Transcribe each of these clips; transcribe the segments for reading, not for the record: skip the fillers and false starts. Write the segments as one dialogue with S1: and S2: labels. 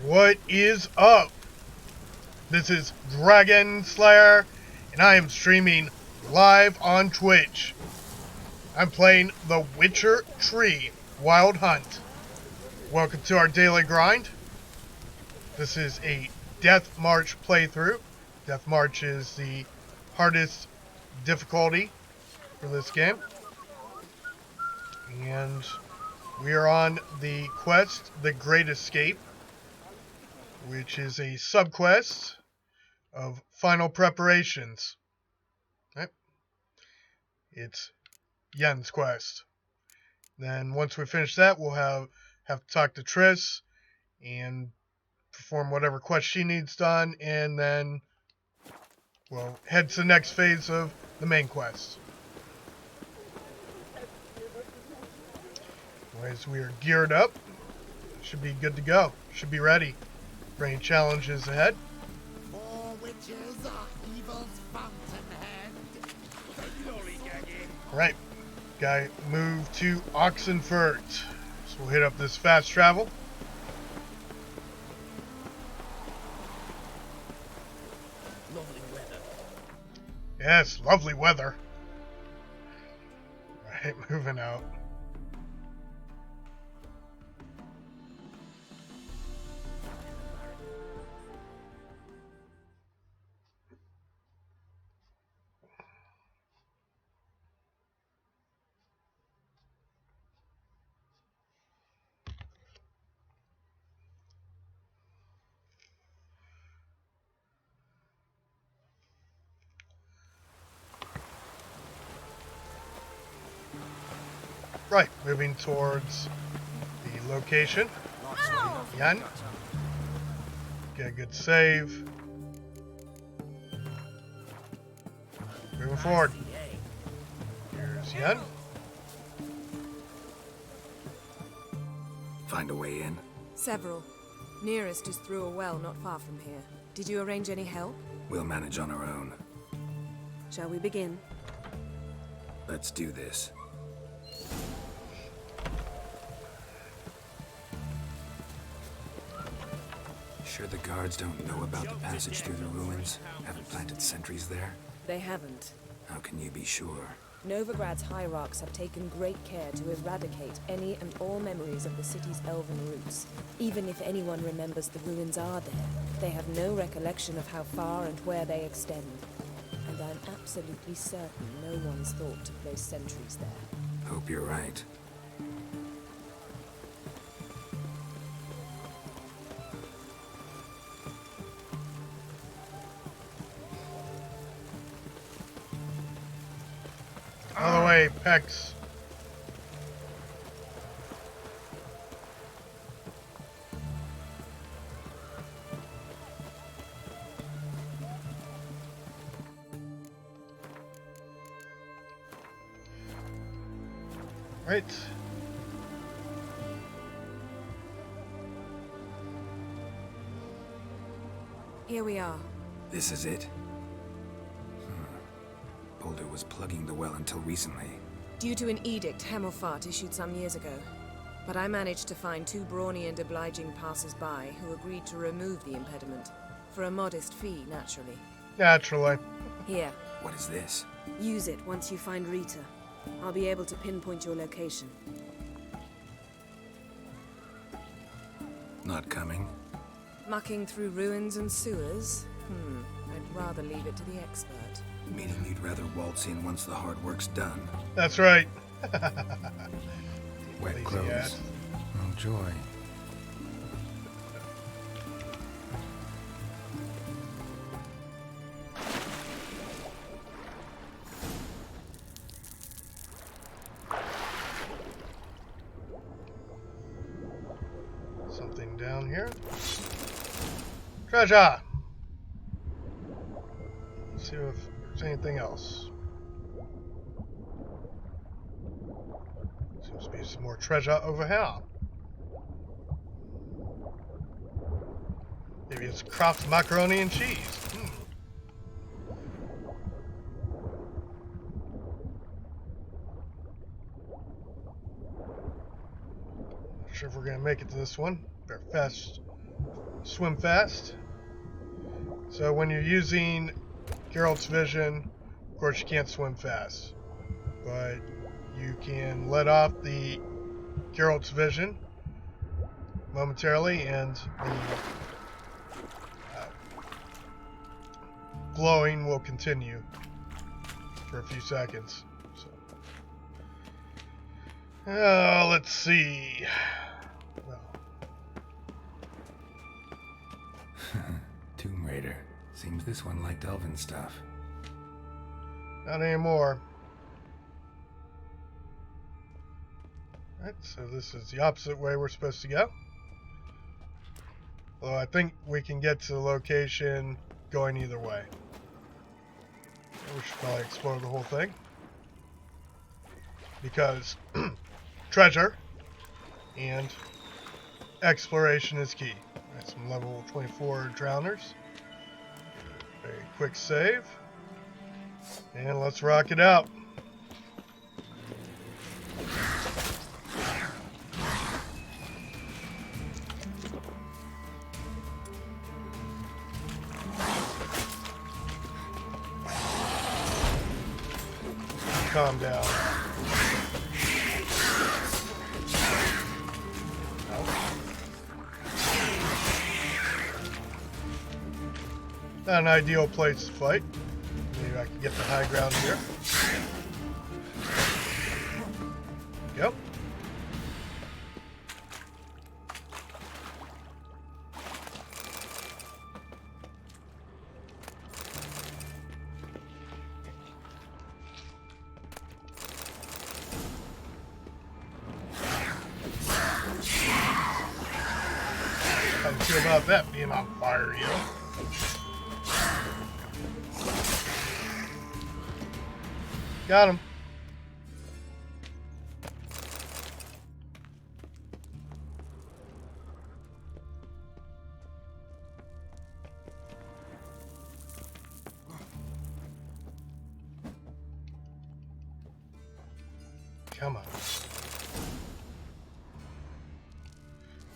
S1: What is up? This is Dragon Slayer, and I am streaming live on Twitch. I'm playing The Witcher 3 Wild Hunt. Welcome to our daily grind. This is a Death March playthrough. Death March is the hardest difficulty for this game. And we are on the quest, The Great Escape, which is a subquest of Final Preparations. Right? It's Yen's quest. Then once we finish that, we'll have to talk to Triss and perform whatever quest she needs done, and then we'll head to the next phase of the main quest. Anyways, we are geared up. Should be good to go. Should be ready for any challenges ahead.
S2: Four witches are evil's fountainhead.
S1: Alright, gotta move to Oxenfurt. So we'll hit up this fast travel.
S2: Lovely weather.
S1: Yes, lovely weather. Alright, moving out. Right, moving towards the location. Yen. Get a good save. Moving forward. Here's Yen.
S3: Find a way in?
S4: Several. Nearest is through a well not far from here. Did you arrange any help?
S3: We'll manage on our own.
S4: Shall we begin?
S3: Let's do this. Sure the guards don't know about the passage through the ruins? Haven't planted sentries there?
S4: They haven't.
S3: How can you be sure?
S4: Novigrad's hierarchs have taken great care to eradicate any and all memories of the city's elven roots. Even if anyone remembers the ruins are there, they have no recollection of how far and where they extend. And I'm absolutely certain no one's thought to place sentries there.
S3: Hope you're right.
S1: Out of the way, Pex. Right.
S4: Here we are.
S3: This is it? Boulder was plugging the well until recently.
S4: Due to an edict Hemelfart issued some years ago. But I managed to find two brawny and obliging passers-by who agreed to remove the impediment. For a modest fee, naturally.
S1: Naturally.
S4: Here,
S3: What is this?
S4: use it once you find Rita. I'll be able to pinpoint your location.
S3: Not coming?
S4: Mucking through ruins and sewers? I'd rather leave it to the expert.
S3: Meaning you'd rather waltz in once the hard work's done.
S1: That's right.
S3: Wet
S1: Lazy
S3: clothes.
S1: ass.
S3: Oh, joy.
S1: Something down here. Treasure! Let's see if there's anything else. Seems to be some more treasure over here. Maybe it's Kraft macaroni and cheese. Not sure if we're gonna make it to this one. Better swim fast. So when you're using Geralt's vision, of course you can't swim fast, but you can let off the Geralt's vision momentarily, and the glowing will continue for a few seconds. So, let's see. Well,
S3: Tomb Raider. Seems this one liked elven stuff.
S1: not anymore. Alright, so this is the opposite way we're supposed to go. Although I think we can get to the location going either way. We should probably explore the whole thing. Because treasure and exploration is key. Alright, some level 24 drowners. Very quick save. And let's rock it out. Calm down. Not an ideal place to fight. Maybe I can get the high ground here. Yep. How do you feel about that being on fire, you know? Got him. Come on.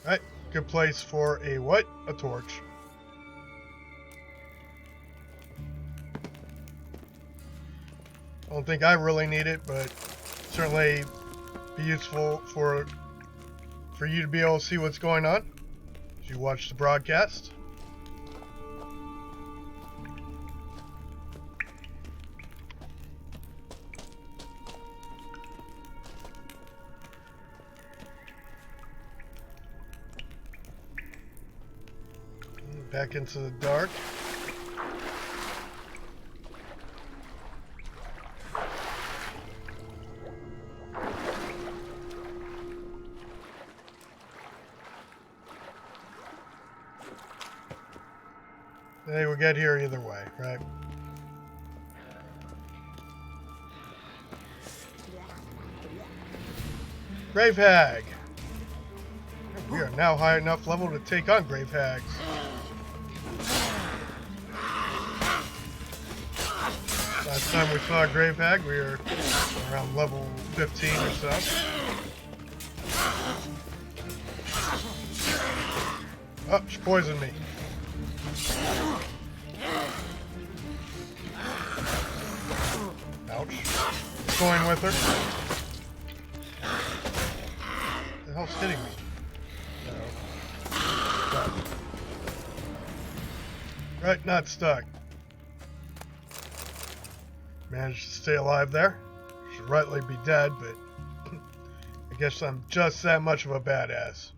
S1: Alright, good place for a what? A torch. I don't think I really need it, but certainly be useful for you to be able to see what's going on as you watch the broadcast. Back into the dark. They will get here either way, right? Grave Hag. We are now high enough level to take on Grave Hags. Last time we saw a Grave Hag, we were around level 15 or so. Oh, she poisoned me. Ouch. Going with her. What the hell's hitting me? No. Right, not stuck. Managed to stay alive there. Should rightly be dead, but I guess I'm just that much of a badass.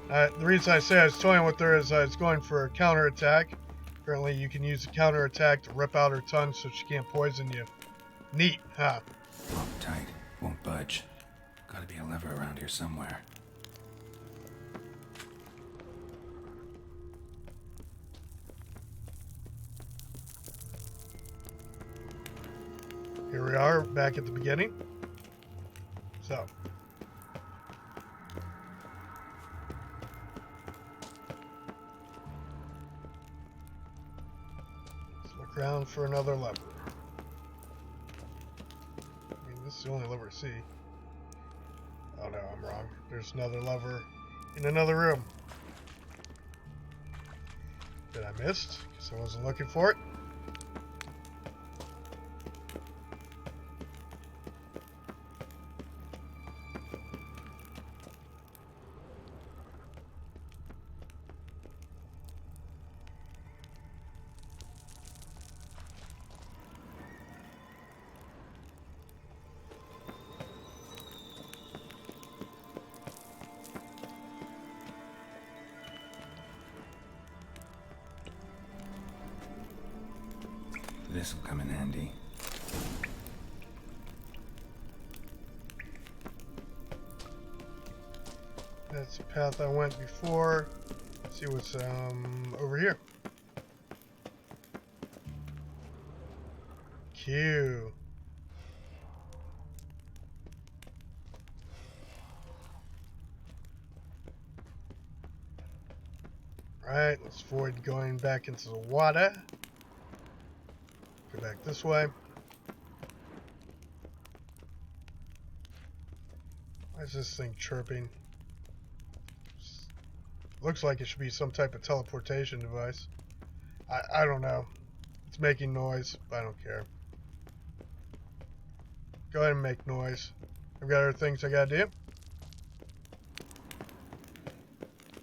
S1: The reason I say I was toying with her is I was going for a counterattack. Apparently you can use a counterattack to rip out her tongue so she can't poison you. Neat, huh?
S3: Locked tight. Won't budge. Gotta be a lever around here somewhere.
S1: Here we are, back at the beginning. So. Let's look around for another lever. I mean, this is the only lever I see. Oh no, I'm wrong. There's another lever in another room. that I missed because I wasn't looking for it.
S3: This'll come in handy.
S1: That's the path I went before. Let's see what's over here. Q. Alright, let's avoid going back into the water. Go back this way. Why is this thing chirping? Looks like it should be some type of teleportation device. I don't know. It's making noise, but I don't care. Go ahead and make noise. I've got other things I gotta do.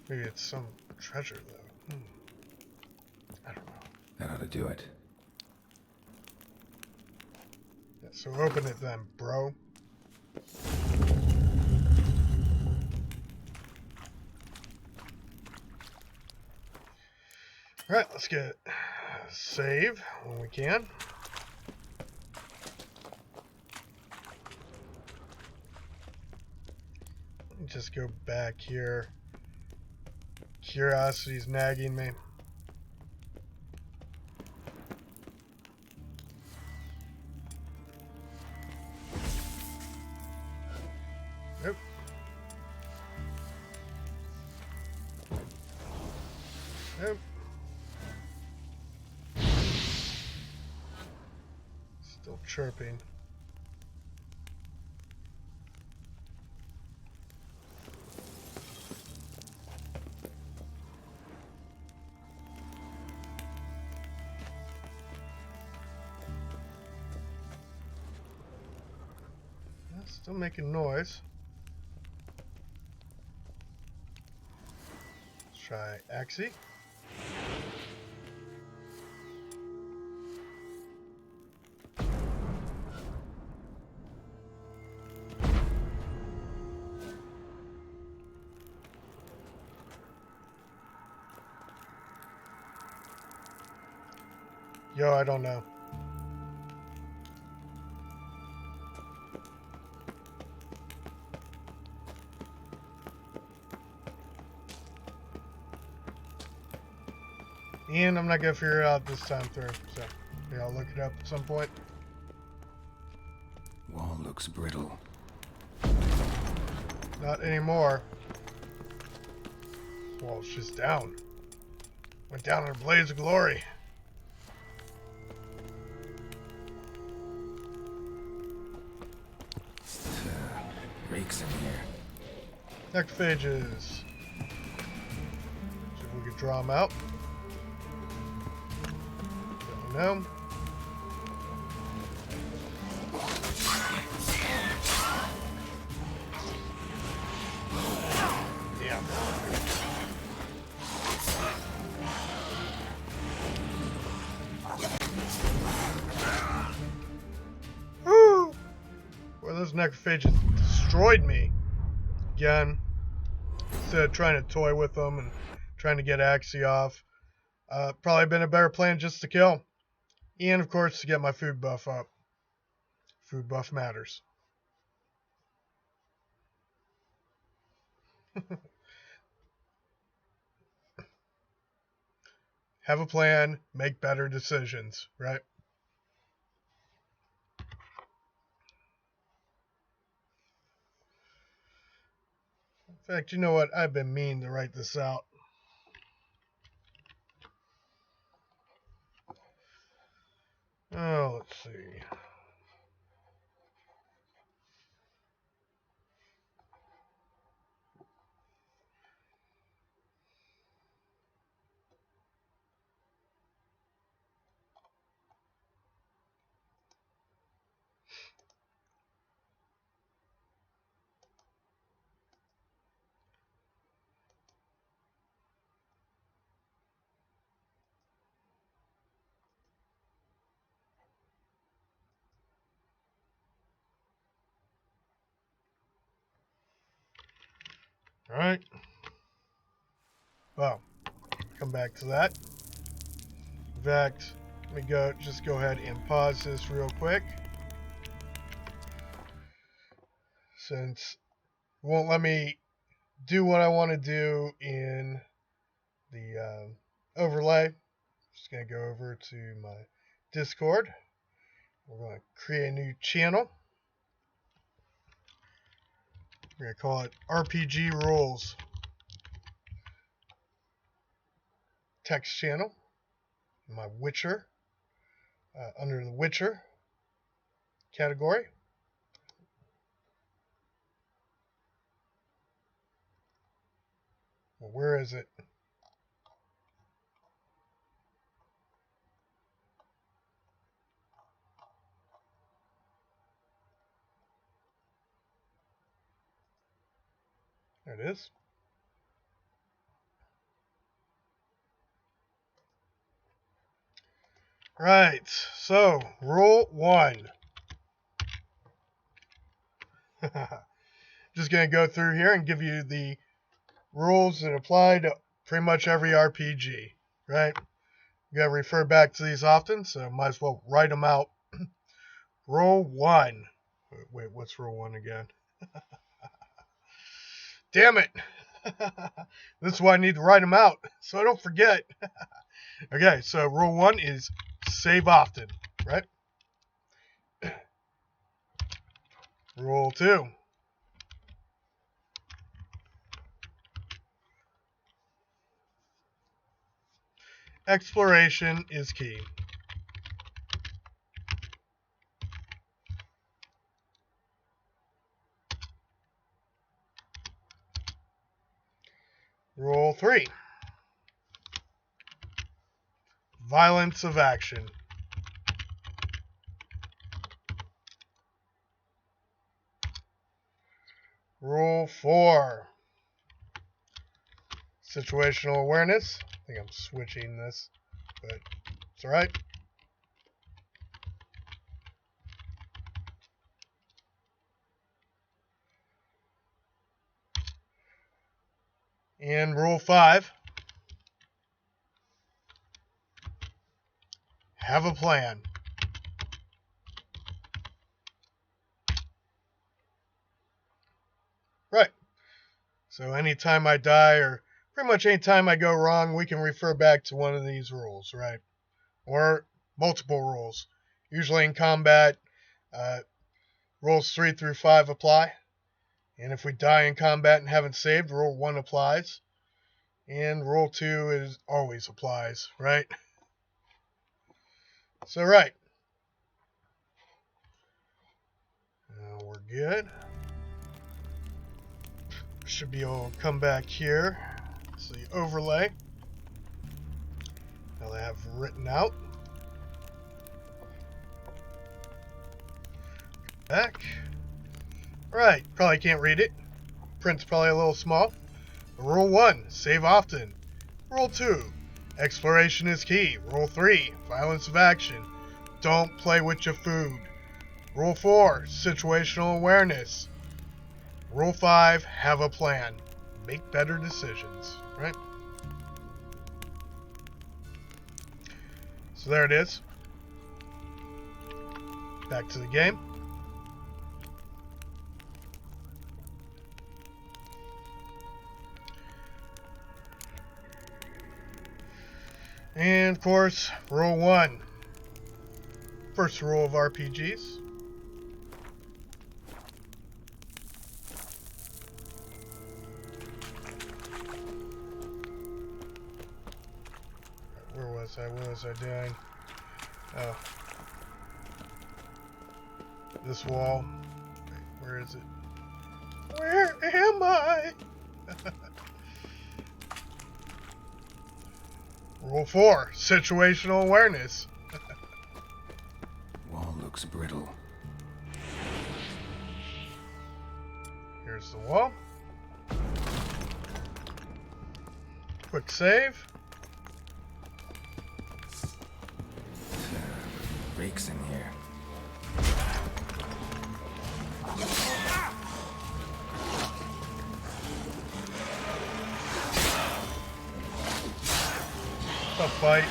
S1: Maybe it's some treasure, though. I don't know.
S3: That ought to do it.
S1: Yeah, so open it then, bro. Alright, let's get save when we can. Let me just go back here. Curiosity's nagging me. Nope. Nope. Still chirping. Still making noise. Let's try Axie. Yo, I don't know. And I'm not gonna figure it out this time through, so maybe I'll look it up at some point.
S3: Wall looks brittle.
S1: Not anymore. Well, it's just down. Went down in a blaze of glory.
S3: Reeks in here.
S1: Necrophages. See if we can draw them out. Don't know. Yeah. Woo! Well, those necrophages destroyed me. Again, instead of trying to toy with them and trying to get Axie off, probably been a better plan just to kill. And of course, to get my food buff up. Food buff matters. Have a plan, make better decisions, right? In fact, you know what? I've been meaning to write this out. Oh, let's see. Alright. Well, come back to that. In fact, let me just go ahead and pause this real quick. Since it won't let me do what I want to do in the overlay. Just going to go over to my Discord. We're going to create a new channel. We're going to call it RPG Rules Text Channel. My Witcher. Under the Witcher category. Well, where is it? There it is. Right, so rule 1. Just going to go through here and give you the rules that apply to pretty much every RPG, right? You gotta refer back to these often, so might as well write them out. Rule 1. Wait, what's rule 1 again? Damn it! This is why I need to write them out, so I don't forget. Okay, so rule 1 is save often, right? Rule 2. Exploration is key. Rule 3. Violence of action. Rule 4. Situational awareness. I think I'm switching this, but it's alright. And rule 5. Have a plan. Right. So anytime I die, or pretty much anytime I go wrong, we can refer back to one of these rules, right? Or multiple rules. Usually in combat, rules 3 through 5 apply. And if we die in combat and haven't saved, rule 1 applies. And rule 2 always applies, right? So, right. Now we're good. Should be able to come back here. So the overlay. Now I have written out. Back. Right, probably can't read it. Print's probably a little small. Rule 1, save often. Rule 2, exploration is key. Rule 3, violence of action. Don't play with your food. Rule 4, situational awareness. Rule 5, have a plan. Make better decisions, right? So there it is. Back to the game. And of course, rule 1. First rule of RPGs. Where was I? What was I doing? Oh. This wall. Wait, where is it? Where am I? Rule 4, situational awareness.
S3: Wall looks brittle.
S1: Here's the wall. Quick save.
S3: Rakes in here.
S1: fight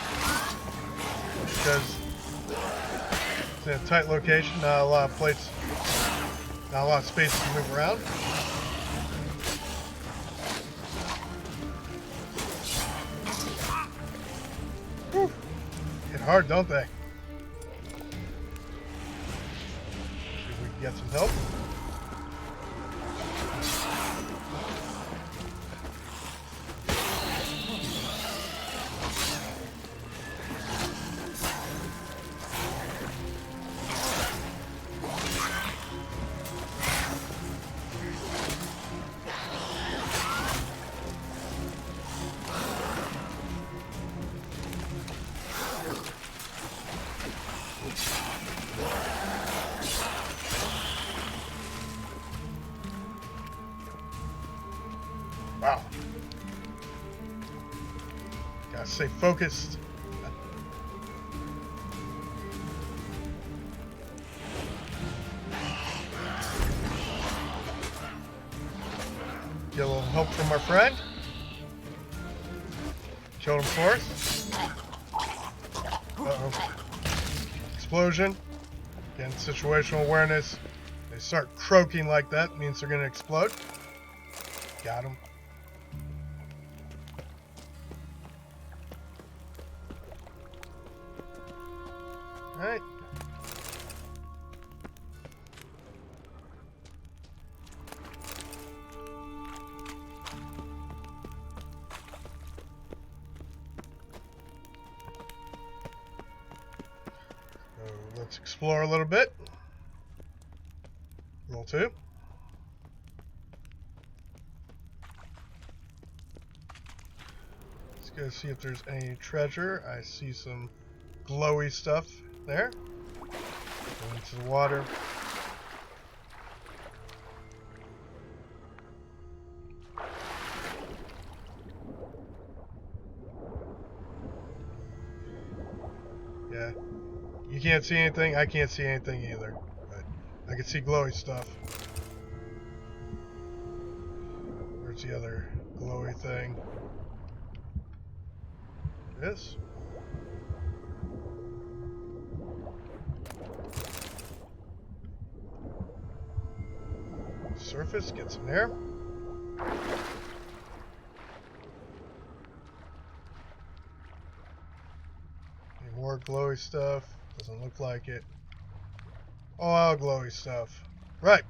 S1: because it's in a tight location, not a lot of places, not a lot of space to move around. Whew. Hit hard, don't they? See if we can get some help. Wow. Gotta stay focused. Get a little help from our friend. Killed him for us. Uh-oh. Explosion. Again, situational awareness. They start croaking like that, means they're gonna explode. Got him. Alright. So let's explore a little bit. Roll 2. Let's go see if there's any treasure. I see some glowy stuff there. Go into the water. Yeah. You can't see anything. I can't see anything either. But I can see glowy stuff. Where's the other glowy thing? This? Surface, get some air. Any more glowy stuff? Doesn't look like it. Oh, glowy stuff. Right.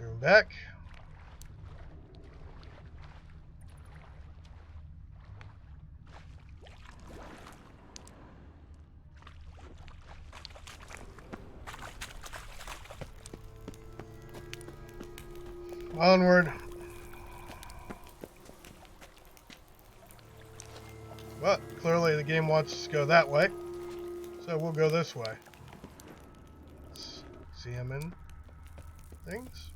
S1: Moving back. Onward. Well, clearly the game wants us to go that way, so we'll go this way. Examine things.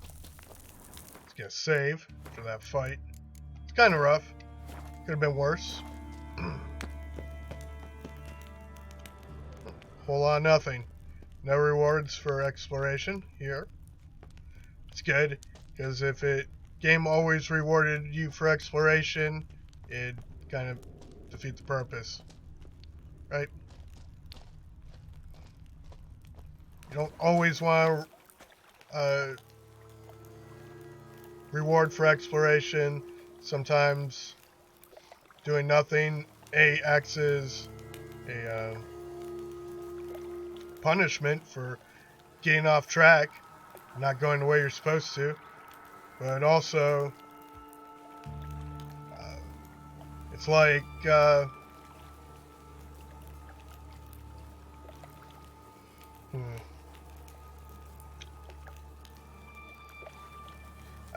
S1: Let's get a save for that fight. It's kind of rough. Could have been worse. Whole lot of nothing. No rewards for exploration here. It's good. Because if it game always rewarded you for exploration, it'd kind of defeat the purpose, right? You don't always want to reward for exploration. Sometimes doing nothing acts as a punishment for getting off track, not going the way you're supposed to. But also, it's like I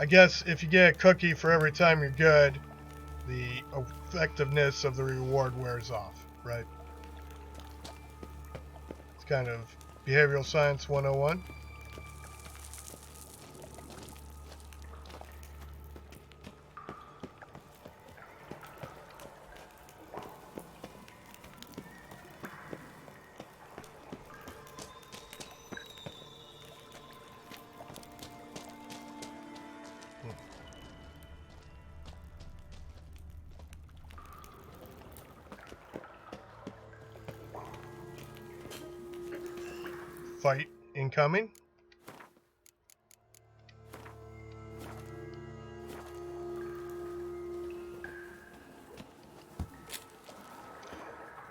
S1: guess if you get a cookie for every time you're good, the effectiveness of the reward wears off, right? It's kind of behavioral science 101. fight incoming.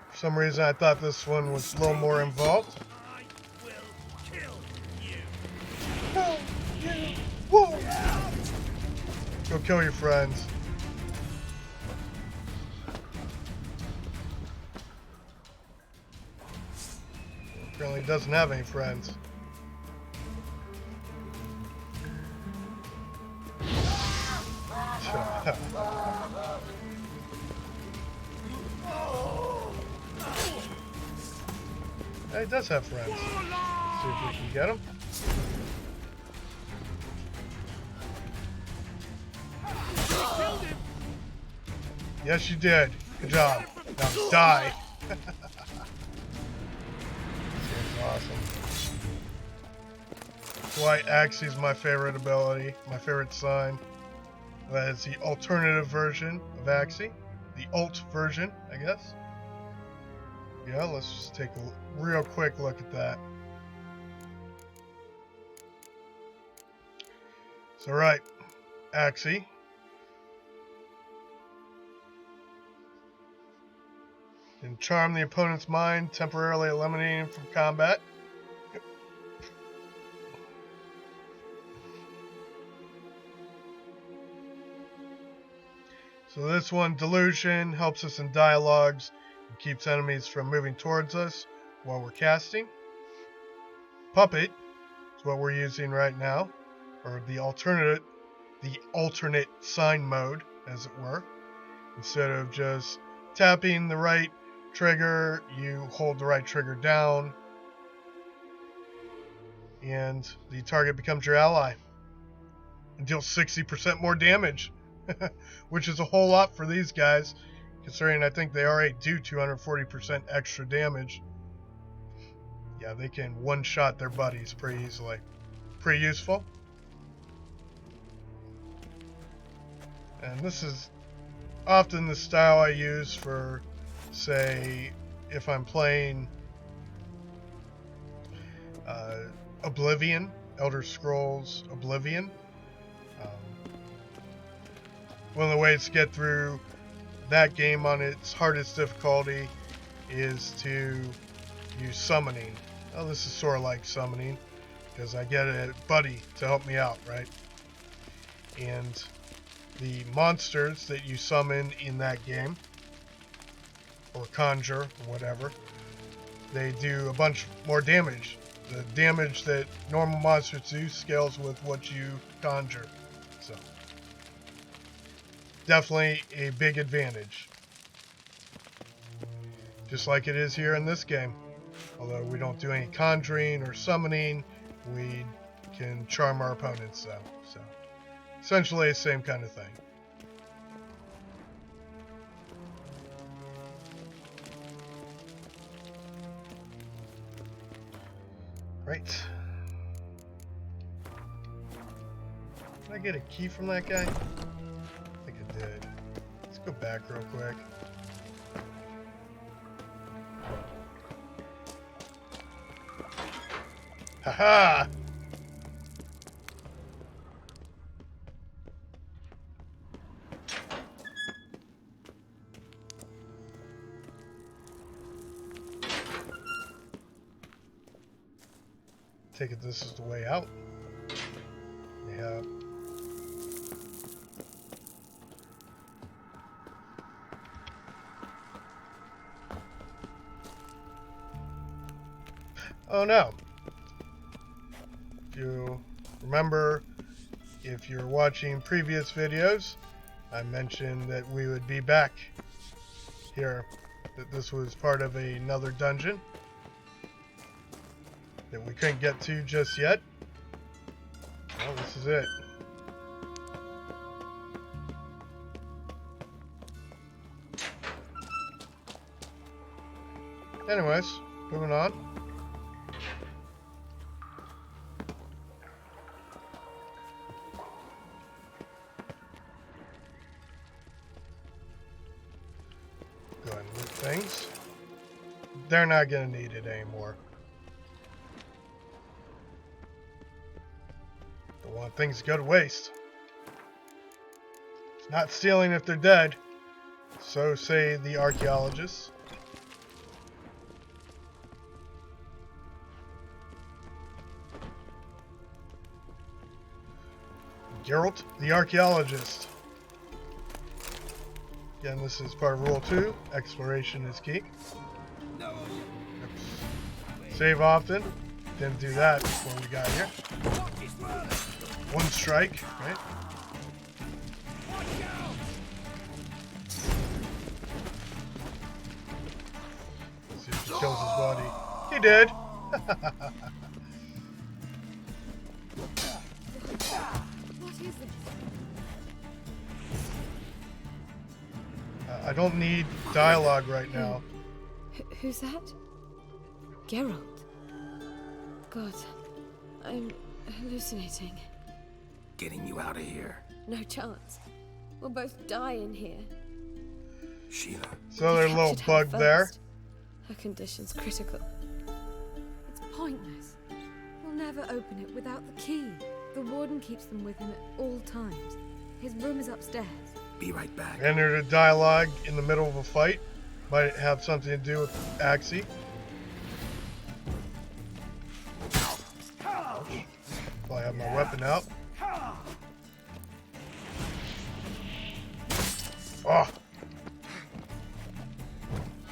S1: For some reason, I thought this one was a little more involved.
S2: I will kill you.
S1: No, you won't. Go kill your friends. Apparently doesn't have any friends. He does have friends. See if we can get him. Yes, you did. Good job. Now die. This game's awesome. That's why Axie's my favorite ability, my favorite sign. That is the alternative version of Axie. The alt version, I guess. Yeah, let's just take a real quick look at that. So, right, Axie. Can charm the opponent's mind, temporarily eliminating him from combat. So this one, Delusion, helps us in dialogues and keeps enemies from moving towards us while we're casting. Puppet is what we're using right now, or the alternate sign mode, as it were. Instead of just tapping the right trigger, you hold the right trigger down, and the target becomes your ally and deals 60% more damage. Which is a whole lot for these guys, considering I think they already do 240% extra damage. Yeah, they can one-shot their buddies pretty easily. Pretty useful. And this is often the style I use for, say, if I'm playing Oblivion, Elder Scrolls Oblivion. One of the ways to get through that game on its hardest difficulty is to use summoning. Oh, this is sort of like summoning, because I get a buddy to help me out, right? And the monsters that you summon in that game, or conjure, or whatever, they do a bunch more damage. The damage that normal monsters do scales with what you conjure. So definitely a big advantage. Just like it is here in this game. Although we don't do any conjuring or summoning, we can charm our opponents though. So essentially the same kind of thing. Right. Did I get a key from that guy? I think I did. Let's go back real quick. Haha! Take it this is the way out. Yeah. Oh no. If you remember, if you're watching previous videos, I mentioned that we would be back here, that this was part of another dungeon that we couldn't get to just yet. Well, this is it. Anyways, moving on. Go ahead and loot things. They're not going to need it anymore. Don't want things to go to waste. It's not stealing if they're dead. So say the archaeologists. Geralt, the archaeologist. Again, this is part of Rule 2. Exploration is key. Oops. Save often. Didn't do that before we got here. One strike, right? See if he kills his buddy. He did!
S4: What is this?
S1: I don't need dialogue right now.
S4: Who's that? Geralt. God, I'm hallucinating.
S3: Getting you out of here.
S4: No chance. We'll both die in here.
S3: Sheila.
S1: So there's a little
S4: Captured her
S1: bug there.
S4: first. Her condition's critical.
S5: It's pointless. We'll never open it without the key. The warden keeps them with him at all times. His room is upstairs.
S3: Be right back.
S1: Entered a dialogue in the middle of a fight. Might have something to do with Axie. If I have my weapon out. Oh!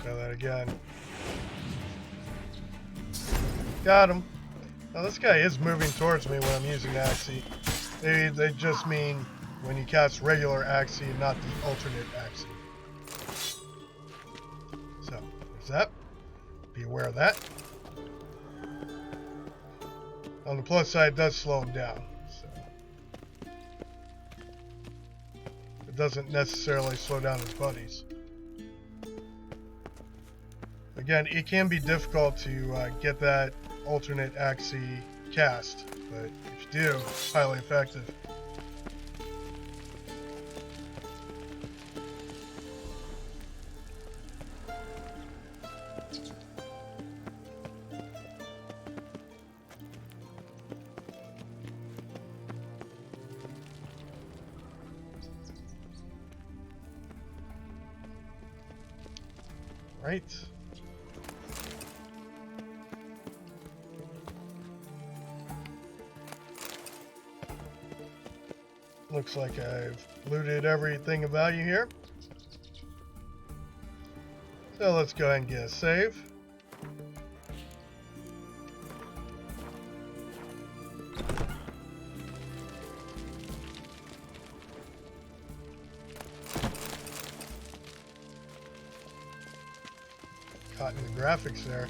S1: Try that again. Got him. Now this guy is moving towards me when I'm using Axie. Maybe they just mean when you cast regular Axie and not the alternate Axie. So, there's that. Be aware of that. On the plus side, it does slow him down. So. It doesn't necessarily slow down his buddies. Again, it can be difficult to get that alternate Axie cast, but if you do, it's highly effective. Right. Looks like I've looted everything of value here. So let's go ahead and get a save. Caught in the graphics there.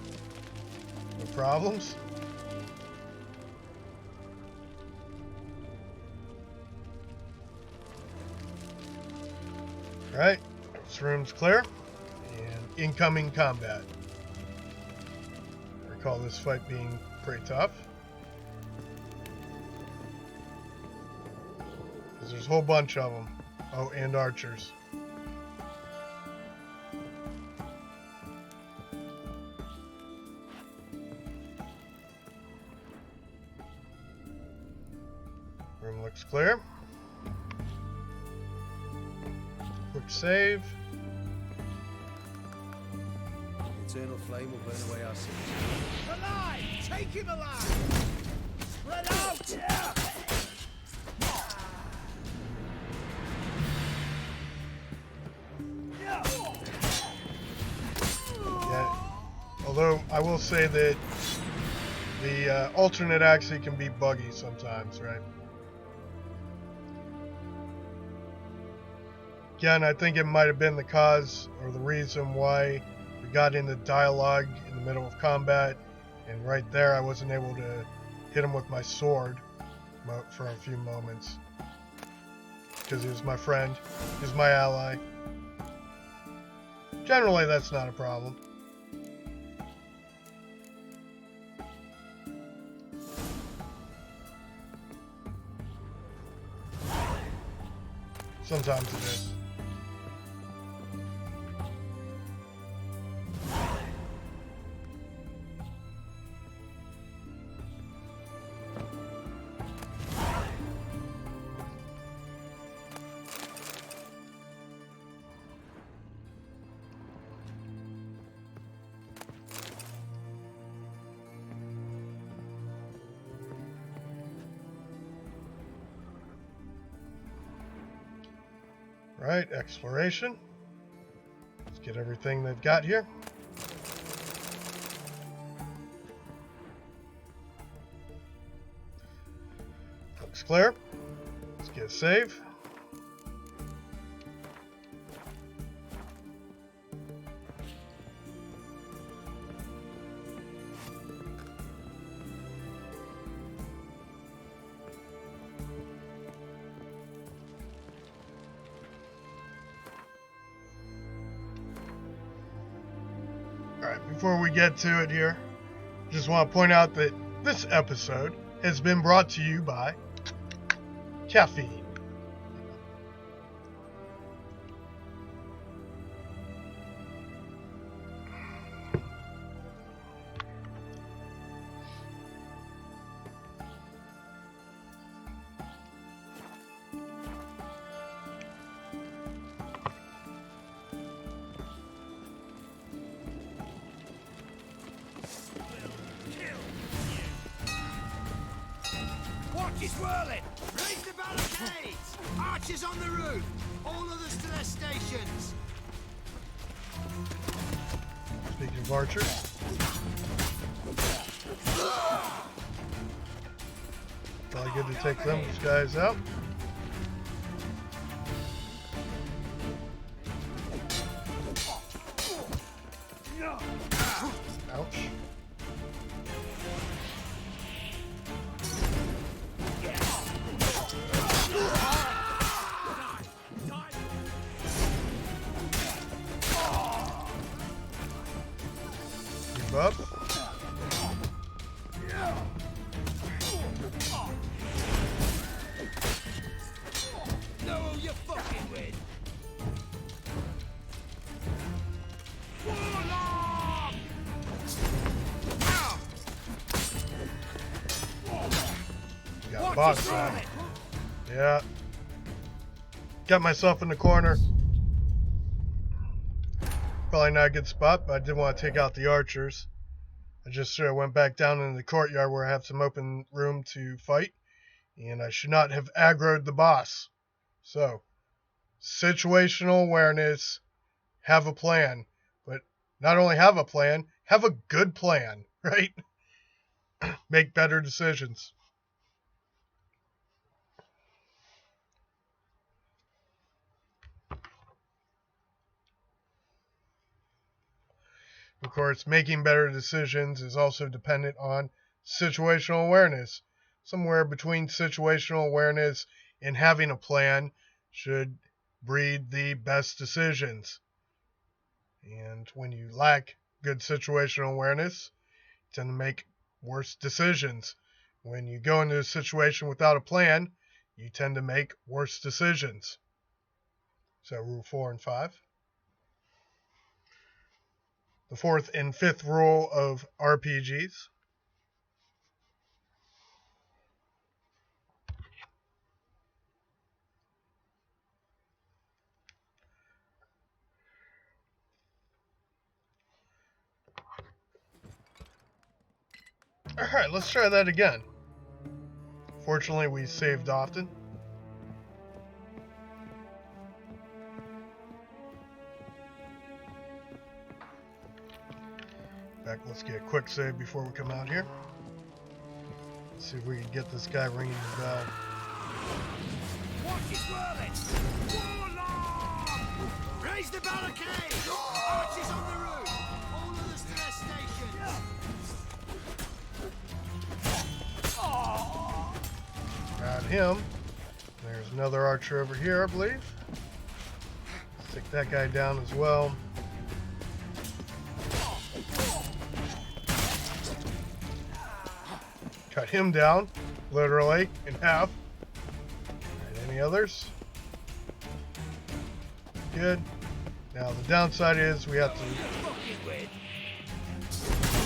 S1: No problems. Alright, this room's clear. And incoming combat. I recall this fight being pretty tough. Because there's a whole bunch of them. Oh, and archers. Room looks clear. Quick save.
S6: Eternal flame will burn away our sins.
S2: Alive! Take him alive! Spread out!
S1: Yeah. Although I will say that the alternate Axie can be buggy sometimes, right? Again, I think it might have been the cause or the reason why we got into dialogue in the middle of combat, and right there I wasn't able to hit him with my sword for a few moments. Because he was my friend, he was my ally. Generally, that's not a problem. Sometimes it is. Alright, exploration. Let's get everything they've got here. Looks clear. Let's get a save. Alright, before we get to it here, just want to point out that this episode has been brought to you by caffeine.
S2: Watch is whirling! Raise the barricades! Archers on the roof! All others to their stations!
S1: Speaking of archers, probably good to take those guys out. Ouch. Up.
S2: Know who you're fucking with! Warlock!
S1: Got
S2: Watch
S1: box
S2: is
S1: on.
S2: whirling!
S1: Yeah. Got myself in the corner. Probably not a good spot, but I did want to take out the archers. I just sort of went back down into the courtyard where I have some open room to fight. And I should not have aggroed the boss. So, situational awareness, have a plan. But not only have a plan, have a good plan, right? Make better decisions. Of course, making better decisions is also dependent on situational awareness. Somewhere between situational awareness and having a plan should breed the best decisions. And when you lack good situational awareness, you tend to make worse decisions. When you go into a situation without a plan, you tend to make worse decisions. So, rule 4 and 5. The fourth and fifth rule of RPGs. Alright, let's try that again. Fortunately, we saved often. In fact, let's get a quick save before we come out here. Let's see if we can get this guy ringing the bell.
S2: Watch is whirling! Warlock! Raise the barricade! Archers on the roof! All others to their stations!
S1: Got him. There's another archer over here, I believe. Let's take that guy down as well. Cut him down, literally, in half. Alright, any others? Good. Now the downside is we have to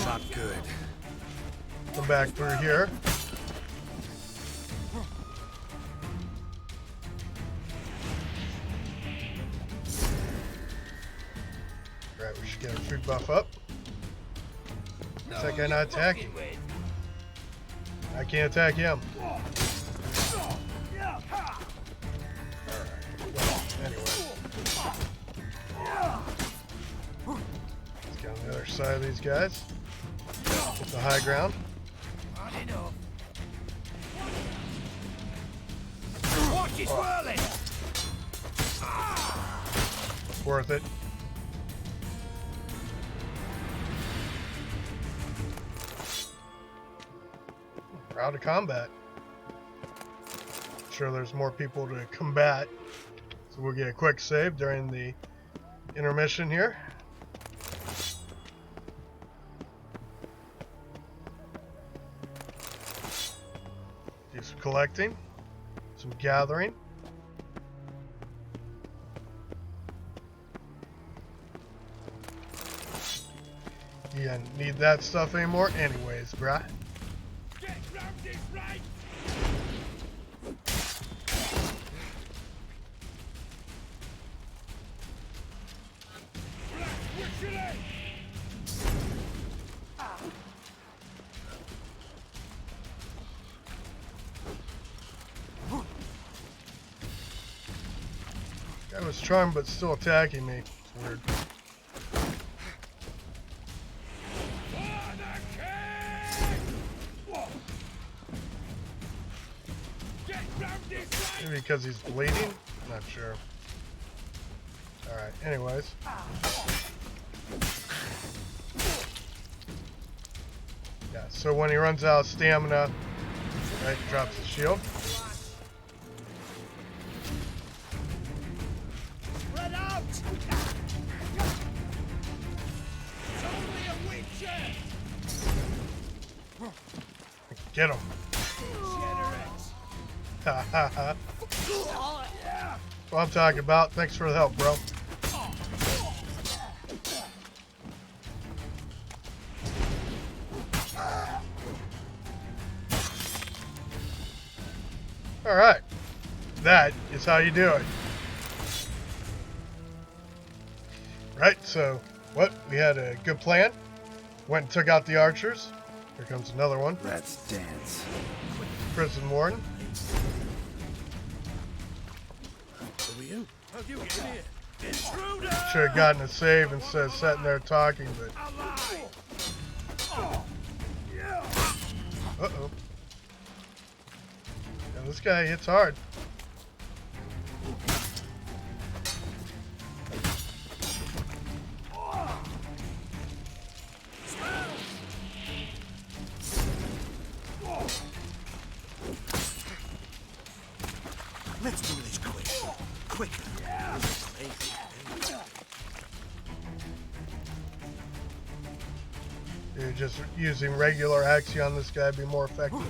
S3: Not good.
S1: come back through here. Right, we should get our food buff up. Is that guy not attacking? I can't attack him. Alright, well, anyway. On the other side of these guys. Get the high ground.
S2: Not enough. Watch it whirling!
S1: Worth it. Proud of combat. Sure, there's more people to combat, so we'll get a quick save during the intermission here. Do some collecting, some gathering. You don't need that stuff anymore anyways, bruh.
S2: Get round this right!
S1: Guy was charmed but still attacking me. It's weird. Maybe because he's bleeding? Not sure. Alright, anyways. Yeah, so when he runs out of stamina, right, drops his shield.
S2: Spread out! It's only a witcher!
S1: Get him.
S2: Generous!
S1: Ha ha ha. That's what I'm talking about. Thanks for the help, bro. Alright. That is how you do it. Right, so, what? We had a good plan. Went and took out the archers. Here comes another one.
S3: Let's dance.
S1: Prison warden.
S6: Who are you? How'd you get in here?
S2: Intruder!
S1: Should have gotten a save instead of sitting there talking, but... Uh-oh. Yeah, this guy hits hard.
S6: Let's do this quick. Quicker.
S1: Dude, just using regular Axii on this guy would be more effective.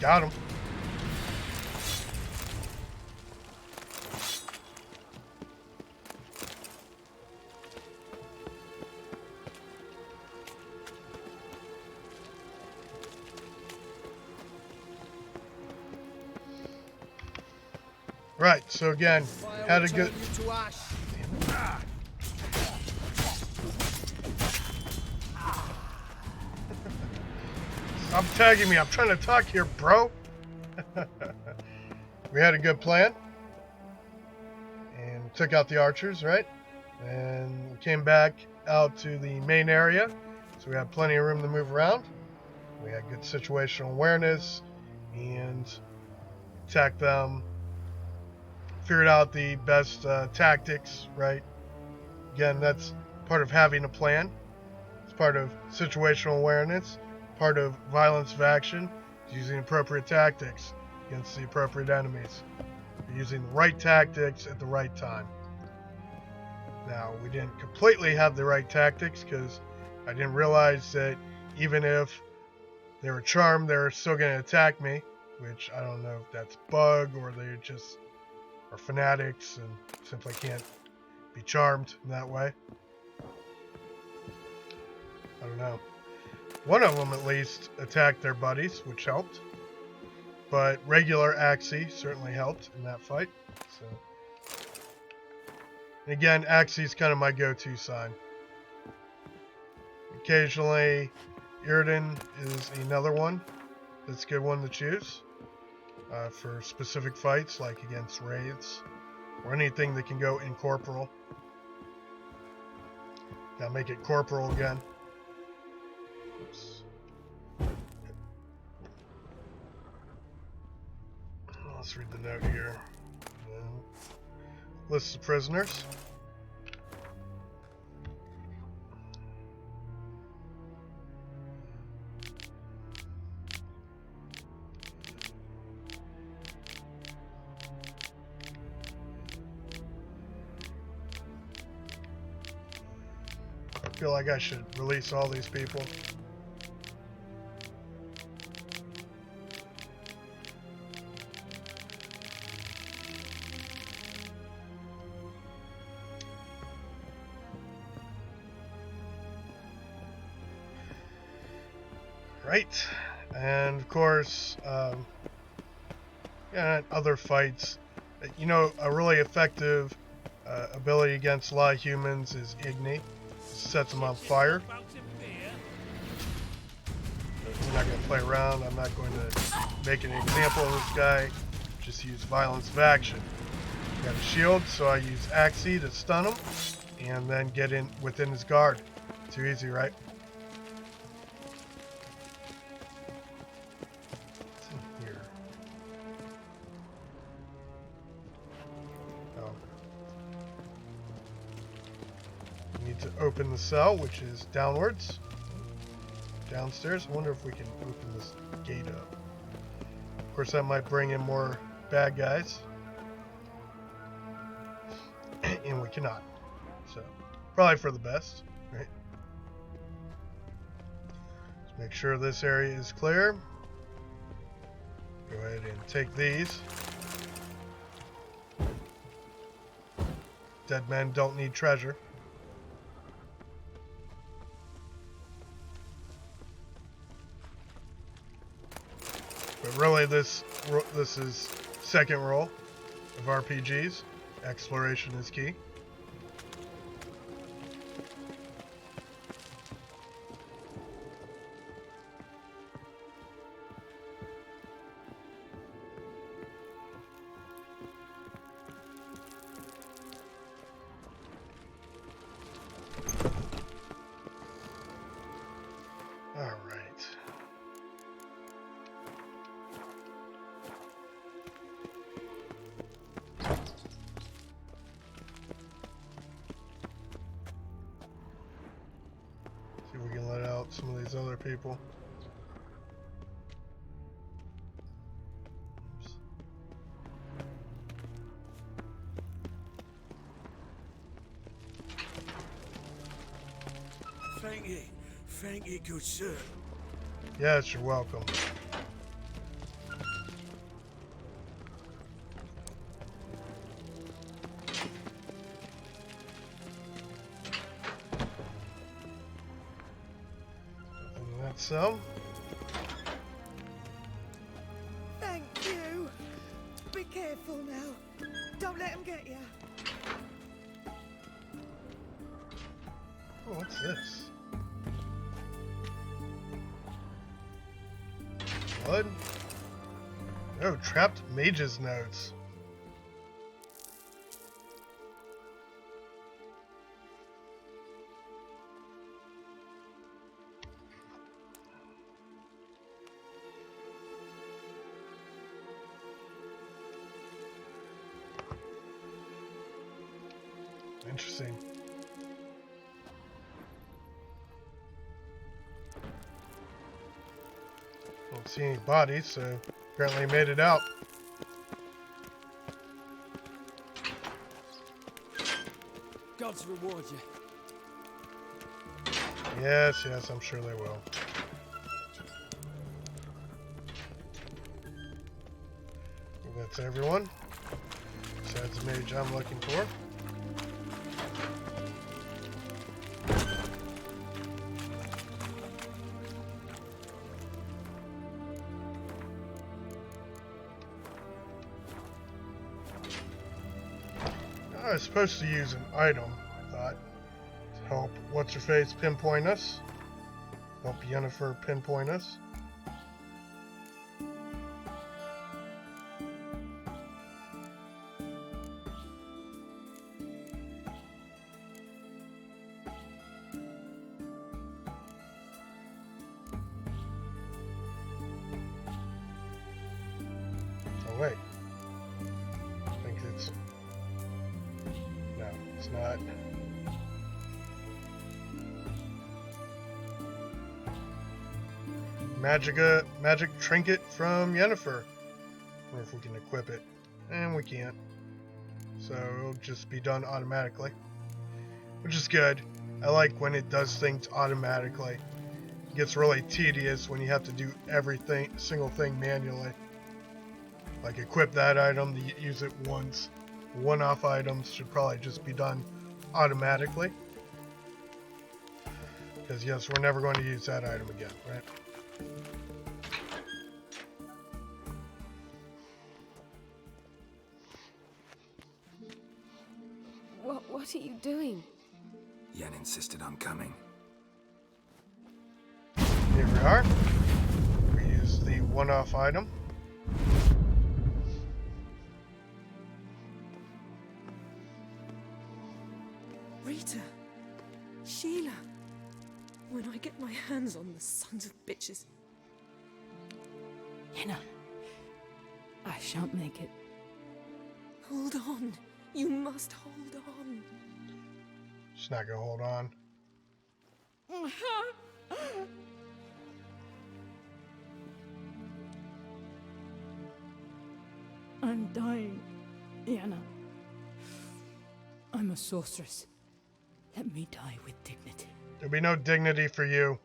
S1: Got him. Right, so again, had a good...
S6: To ash.
S1: Stop tagging me, I'm trying to talk here, bro. We had a good plan. And took out the archers, right? And we came back out to the main area. So we had plenty of room to move around. We had good situational awareness and attacked them. Figured out the best tactics, right? Again, that's part of having a plan. It's part of situational awareness, part of violence of action, using appropriate tactics against the appropriate enemies. Using the right tactics at the right time. Now, we didn't completely have the right tactics because I didn't realize that even if they were charmed, they were still going to attack me, which I don't know if that's a bug or they just are fanatics and simply can't be charmed in that way. I don't know. One of them at least attacked their buddies, which helped. But regular Axii certainly helped in that fight. So, again, Axii is kind of my go-to sign. Occasionally, Iriden is another one that's a good one to choose for specific fights, like against raids or anything that can go incorporeal. Gotta make it corporal again. Oops. Let's read the note here. List of prisoners. I feel like I should release all these people. Right, and of course, yeah, other fights. You know, a really effective ability against a lot of humans is Igni. Sets them on fire. We're not going to play around. I'm not going to make an example of this guy. Just use violence of action. Got a shield, so I use Axii to stun him, and then get in within his guard. Too easy, right? What's in here? Oh. Need to open the cell, which is downwards. Downstairs. I wonder if we can open this gate up. Of course, that might bring in more bad guys. And we cannot. So, probably for the best, right? Let's make sure this area is clear. Go ahead and take these. Dead men don't need treasure. But really, this is second role of RPGs. Exploration is key. All right. See if we can let out some of these other people. Oops.
S6: Thank you, good sir.
S1: Yes, you're welcome. Open that cell.
S7: Thank you. Be careful now. Don't let him get you.
S1: Oh, what's this? Blood? Oh, trapped mage's notes. Interesting. Don't see any bodies, so apparently made it out.
S2: Gods reward you.
S1: Yes, yes, I'm sure they will. That's everyone. Besides the mage I'm looking for. I was supposed to use an item, I thought, to help What's-Her-Face pinpoint us. Help Yennefer pinpoint us. It's not. Magic trinket from Yennefer. Wonder if we can equip it. And we can't. So it'll just be done automatically. Which is good. I like when it does things automatically. It gets really tedious when you have to do single thing manually. Like equip that item, use it once. One-off items should probably just be done automatically. Because yes, we're never going to use that item again, right?
S5: What are you doing?
S3: Yen insisted on coming.
S1: Here we are. We use the one-off item.
S7: Rita. Sheila. When I get my hands on the sons of bitches.
S8: Yenna, I shan't make it.
S7: Hold on. You must hold on.
S1: She's not gonna hold on.
S8: I'm dying, Yenna. I'm a sorceress. Let me die with dignity.
S1: There'll be no dignity for you.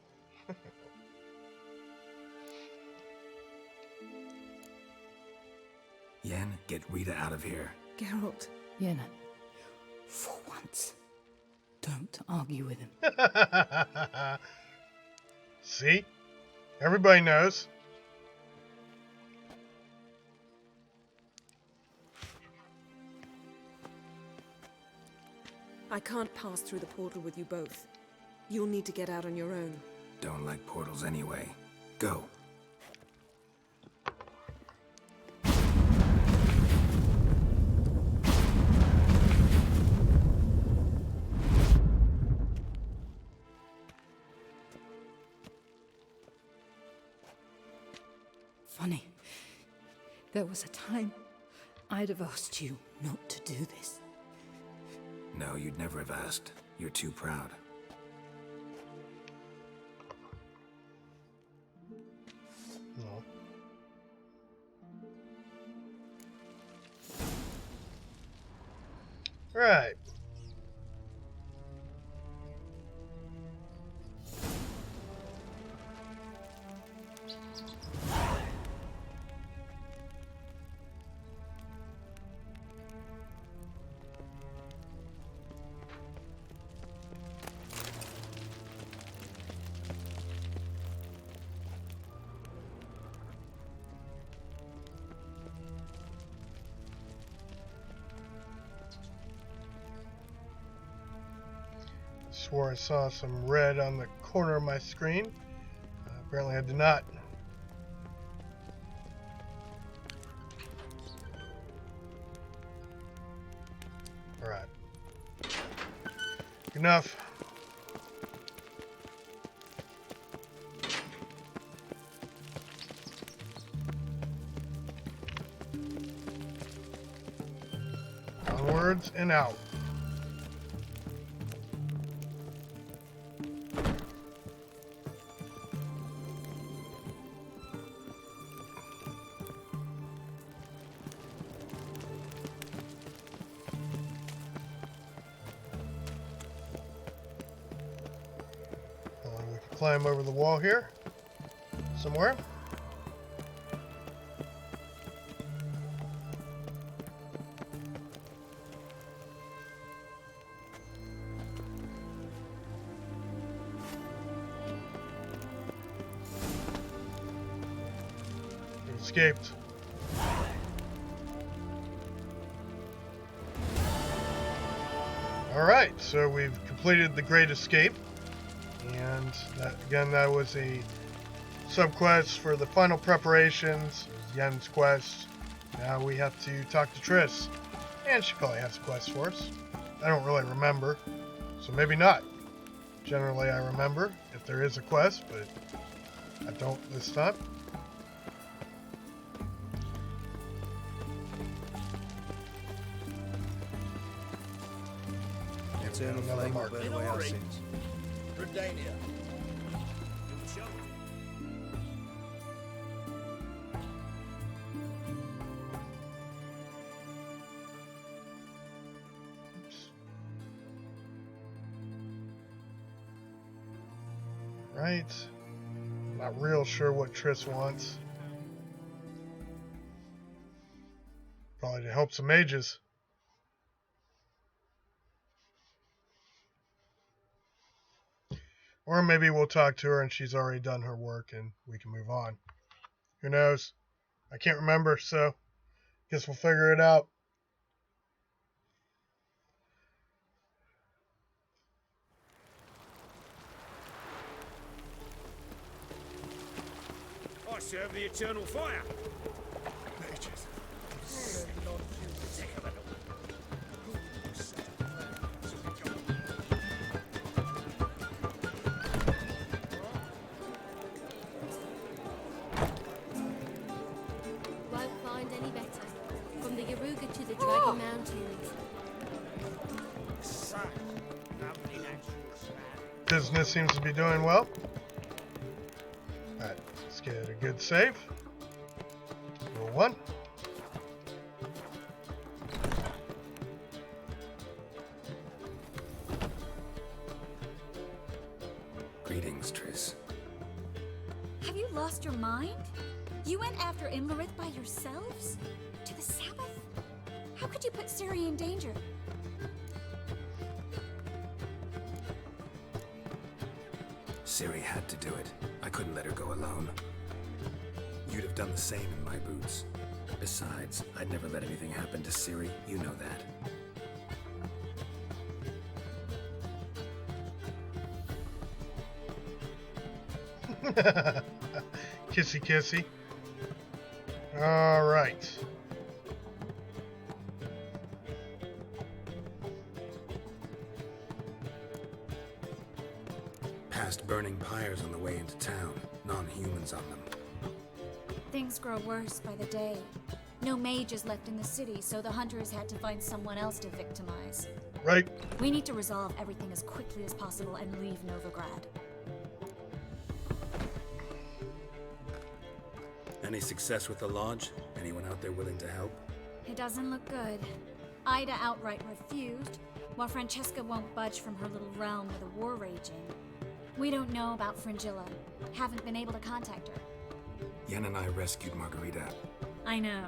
S3: Yen, get Rita out of here.
S7: Geralt.
S8: Yenna, for once, don't argue with him.
S1: See? Everybody knows.
S7: I can't pass through the portal with you both. You'll need to get out on your own.
S3: Don't like portals anyway. Go.
S8: Funny. There was a time I'd have asked you not to do this.
S3: No, you'd never have asked. You're too proud.
S1: No. Right. Swore I saw some red on the corner of my screen. Apparently I did not. Alright. Enough. Onwards and out. Climb over the wall here somewhere. We escaped. All right, so we've completed the Great Escape. And that was a subquest for the final preparations, Yen's quest. Now we have to talk to Triss. And she probably has a quest for us. I don't really remember, so maybe not. Generally I remember if there is a quest, but I don't this time.
S6: eternal
S1: Another
S6: flame will
S1: mark.
S6: burn away our sins.
S2: Redania.
S1: Right. Not real sure what Triss wants. Probably to help some mages. Or maybe we'll talk to her and she's already done her work and we can move on. Who knows? I can't remember, so guess we'll figure it out.
S6: I serve the eternal fire.
S9: Won't find any better. From the Yaruga to the Dragon Mountains.
S1: Business seems to be doing well. Alright, let's get a good save. Roll 1.
S3: Greetings, Triss.
S10: Have you lost your mind? You went after Imlerith by yourselves? To the Sabbath? How could you put Ciri in danger?
S3: Ciri had to do it. I couldn't let her go alone. You'd have done the same in my boots. Besides, I'd never let anything happen to Ciri. You know that.
S1: Kissy kissy. Alright.
S3: Past burning pyres on the way into town. Non-humans on them.
S10: Things grow worse by the day. No mages left in the city, so the hunters had to find someone else to victimize.
S1: Right.
S10: We need to resolve everything as quickly as possible and leave Novigrad.
S3: Any success with the lodge? Anyone out there willing to help?
S10: It doesn't look good. Ida outright refused, while Francesca won't budge from her little realm with a war raging. We don't know about Fringilla. Haven't been able to contact her.
S3: Yen and I rescued Margarita.
S10: I know.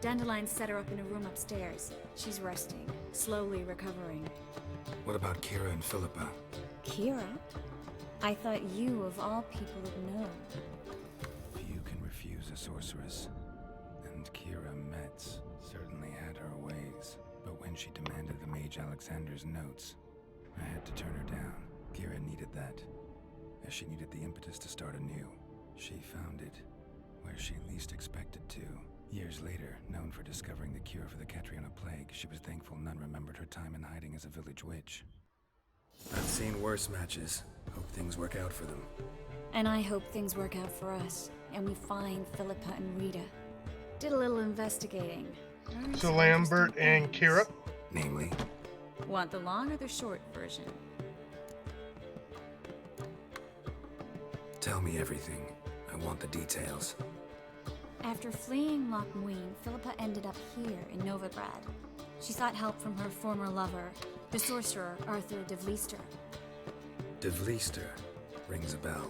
S10: Dandelion set her up in a room upstairs. She's resting, slowly recovering.
S3: What about Kira and Philippa?
S10: Kira? I thought you, of all people, would know.
S3: Few can refuse a sorceress. And Kira Metz certainly had her ways. But when she demanded the Mage Alexander's notes, I had to turn her down. Kira needed that, as she needed the impetus to start anew. She found it where she least expected to. Years later, known for discovering the cure for the Catriona plague, she was thankful none remembered her time in hiding as a village witch. I've seen worse matches. Hope things work out for them.
S10: And I hope things work out for us, and we find Philippa and Rita. Did a little investigating. Learned
S1: So
S10: some
S1: Lambert
S10: interesting
S1: and
S10: things.
S1: Kira.
S3: Namely,
S10: Want the long or the short version?
S3: tell me everything. I want the details.
S10: After fleeing Loch Muin, Philippa ended up here in Novigrad. She sought help from her former lover, the sorcerer Arthur de Vlister.
S3: De Vlister rings a bell.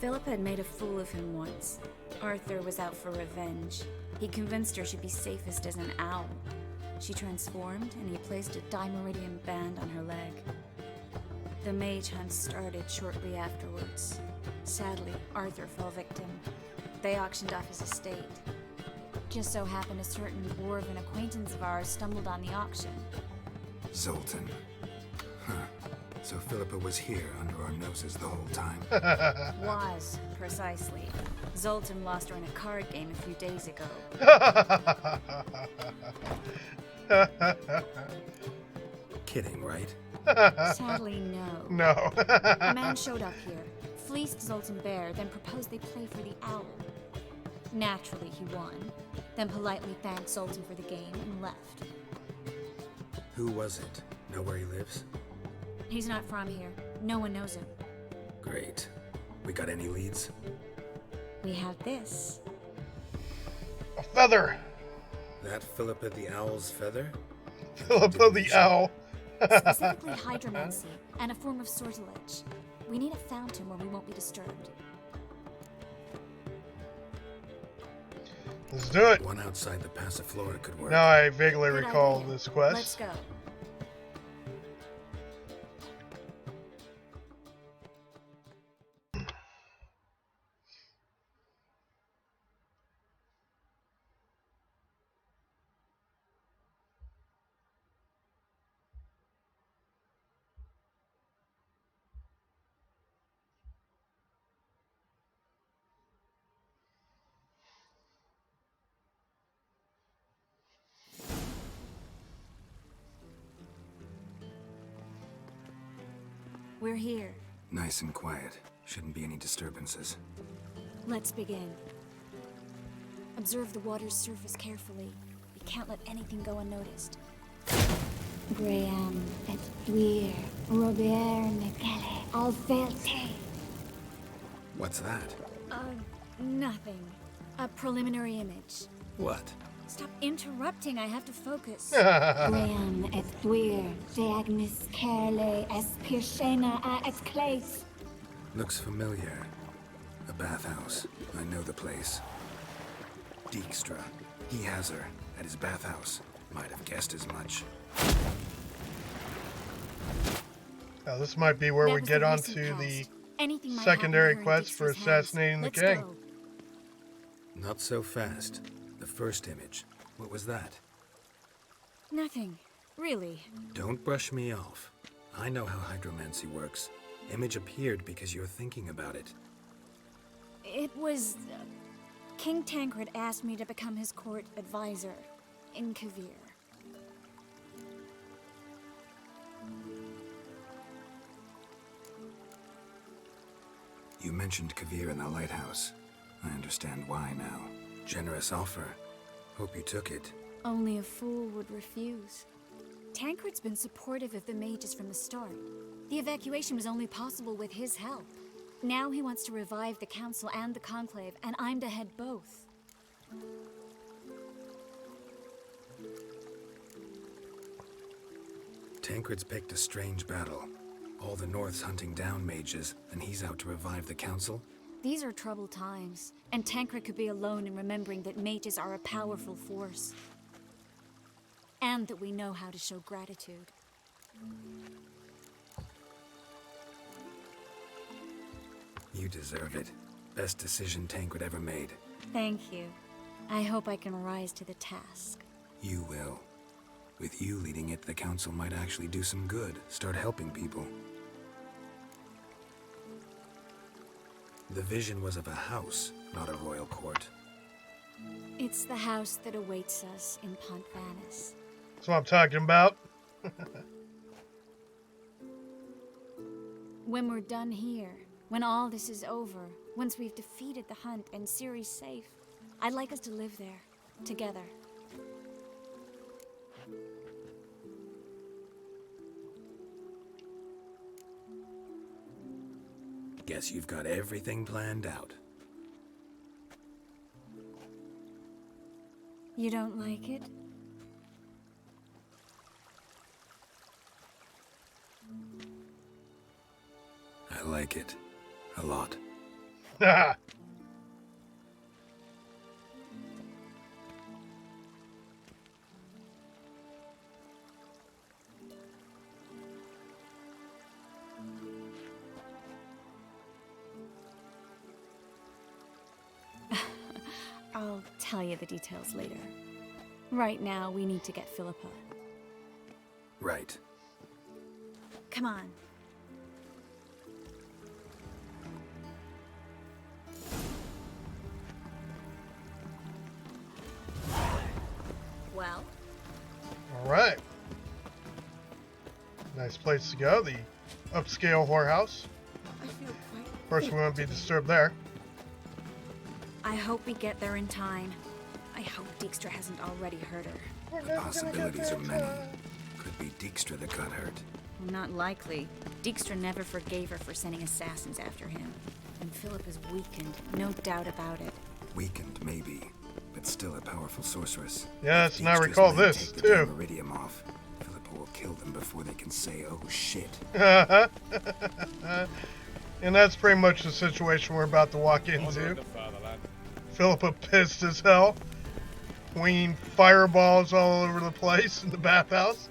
S10: Philippa had made a fool of him once. Arthur was out for revenge. He convinced her she'd be safest as an owl. She transformed, and he placed a Dimeridian band on her leg. The mage hunt started shortly afterwards. Sadly, Arthur fell victim. They auctioned off his estate. Just so happened a certain dwarven acquaintance of ours stumbled on the auction.
S3: Zoltan. Huh. So Philippa was here under our noses the whole time.
S10: Was, precisely. Zoltan lost her in a card game a few days ago.
S3: Kidding, right?
S10: Sadly, no.
S1: No.
S10: A man showed up here, fleeced Zoltan bare, then proposed they play for the owl. Naturally, he won, then politely thanked Zoltan for the game and left.
S3: Who was it? Know where he lives?
S10: He's not from here. No one knows him.
S3: Great. We got any leads?
S10: We have this.
S1: A feather.
S3: That Philippa the Owl's feather?
S1: Philippa the Owl.
S10: Specifically hydromancy, and a form of sortilege. We need a fountain where we won't be disturbed.
S1: Let's do it.
S3: One outside the Passiflora could work.
S1: Now I vaguely
S10: Good
S1: recall
S10: idea.
S1: this quest.
S10: Let's go. We're here.
S3: Nice and quiet. Shouldn't be any disturbances.
S10: Let's begin. Observe the water's surface carefully. We can't let anything go unnoticed.
S11: Graham, et Duir, Robert Mekele, Alvelte.
S3: What's that?
S10: Nothing. A preliminary image.
S3: What?
S10: Stop interrupting, I have to focus.
S11: Graham, et Duir, Deagnis Kerle, Espirshena a et Clace.
S3: Looks familiar. A bathhouse. I know the place. Dijkstra. He has her at his bathhouse. Might have guessed as much.
S1: Now this might be where
S10: That
S1: we
S10: was
S1: get
S10: the
S1: onto
S10: recent
S1: the
S10: past. Anything might
S1: secondary
S10: happen here in
S1: quest for
S10: Dijkstra's hands.
S1: assassinating the
S10: Let's
S1: king.
S10: go.
S3: Not so fast. The first image. What was that?
S10: Nothing. Really.
S3: Don't brush me off. I know how hydromancy works. Image appeared because you're thinking about it.
S10: It was... King Tancred asked me to become his court advisor in Kavir.
S3: You mentioned Kavir in the lighthouse. I understand why now. Generous offer. Hope you took it.
S10: Only a fool would refuse. Tancred's been supportive of the mages from the start. The evacuation was only possible with his help. Now he wants to revive the council and the conclave, and I'm to head both.
S3: Tancred's picked a strange battle. All the North's hunting down mages, and he's out to revive the council?
S10: These are troubled times, and Tancred could be alone in remembering that mages are a powerful force. And that we know how to show gratitude.
S3: You deserve it. Best decision Tancred ever made.
S10: Thank you. I hope I can rise to the task.
S3: You will. With you leading it, the council might actually do some good. Start helping people. The vision was of a house, not a royal court.
S10: It's the house that awaits us in Pont Vanis.
S1: That's what I'm talking about.
S10: When we're done here, when all this is over, once we've defeated the hunt and Ciri's safe, I'd like us to live there, together.
S3: Guess you've got everything planned out.
S10: You don't like it?
S3: I like it. A lot.
S10: I'll tell you the details later. Right now, we need to get Philippa.
S3: Right.
S10: Come on. Well?
S1: Alright. Nice place to go, the upscale whorehouse. Of course, we won't be disturbed there.
S10: I hope we get there in time. I hope Dijkstra hasn't already heard her.
S3: The possibilities are many. Could be Dijkstra that got hurt.
S10: Well, not likely. Dijkstra never forgave her for sending assassins after him. And Philip is weakened, no doubt about it.
S3: Weakened, maybe, but still a powerful sorceress.
S1: Yes, and I
S3: Dijkstra's
S1: recall
S3: men
S1: this,
S3: take the
S1: too.
S3: Dimeridium off. Philippa will kill them before they can say, oh shit.
S1: And that's pretty much the situation we're about to walk into. Philippa pissed as hell. Winging fireballs all over the place in the bathhouse.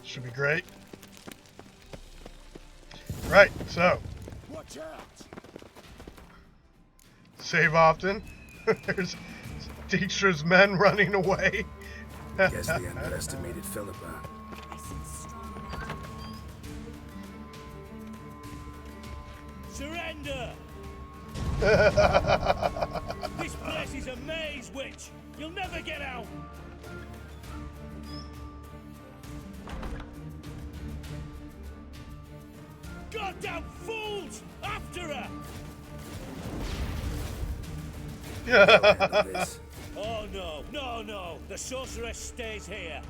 S1: Should be great. Right, so.
S2: Watch out!
S1: Save often. There's Dijkstra's men running away.
S3: Guess they underestimated Philippa.
S6: Surrender! This place is a maze, witch! You'll never get out! Goddamn fools! After her! Oh no, no, no! The sorceress stays here!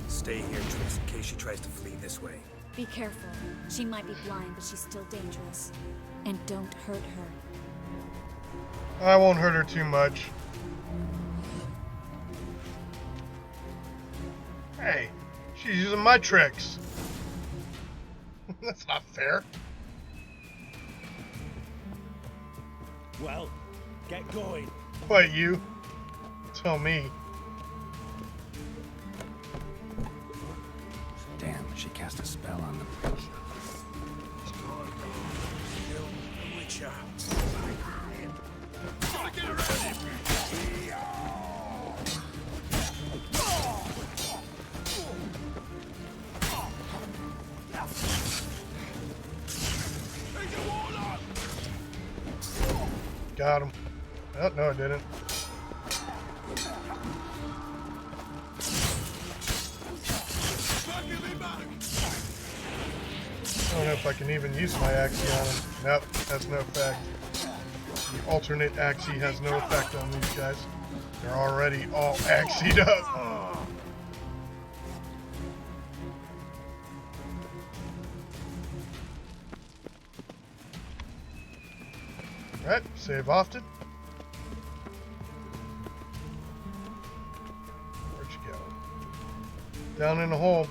S3: Stay here, Triss, in case she tries to flee this way.
S10: Be careful. She might be blind, but she's still dangerous. And don't hurt her.
S1: I won't hurt her too much. Hey, she's using my tricks. That's not fair.
S6: Well, get going.
S1: What, you? Tell me.
S3: Damn, she cast a spell on them.
S2: Witcher. Gotta get around him!
S1: Got him. Oh, no, I didn't. I don't know if I can even use my Axie on him. Nope, has no effect. The alternate Axie has no effect on these guys. They're already all Axied up. Alright, save often. Where'd you go? Down in the hole.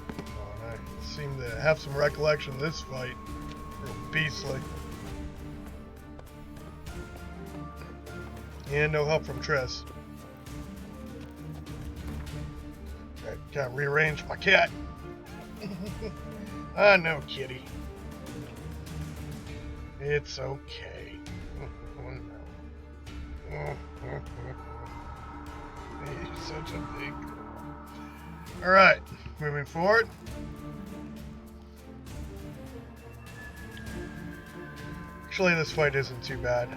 S1: Oh, and I seem to have some recollection of this fight. Real beastly. And no help from Triss. Alright, gotta rearrange my cat. I know, kitty. It's okay. He's such a big girl. Alright, moving forward. Actually, this fight isn't too bad.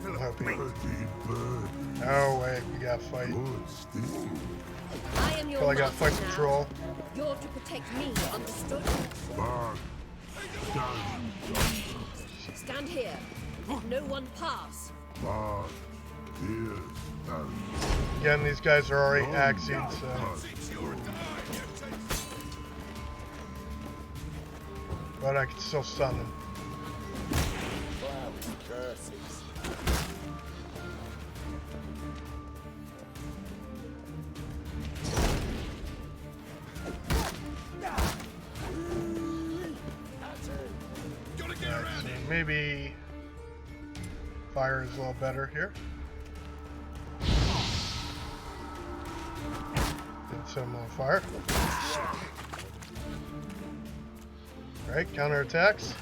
S1: I'm hoping. Oh, wait, we gotta fight.
S9: I am your
S1: Feel like I gotta fight
S9: master
S1: some
S9: now.
S1: troll.
S9: You're to protect me, understood? Stand here. Let no one pass.
S1: Again, these guys are already Axied, so. But I can still stun them. So maybe fire is a little better here. Did some on fire. Alright, counterattacks.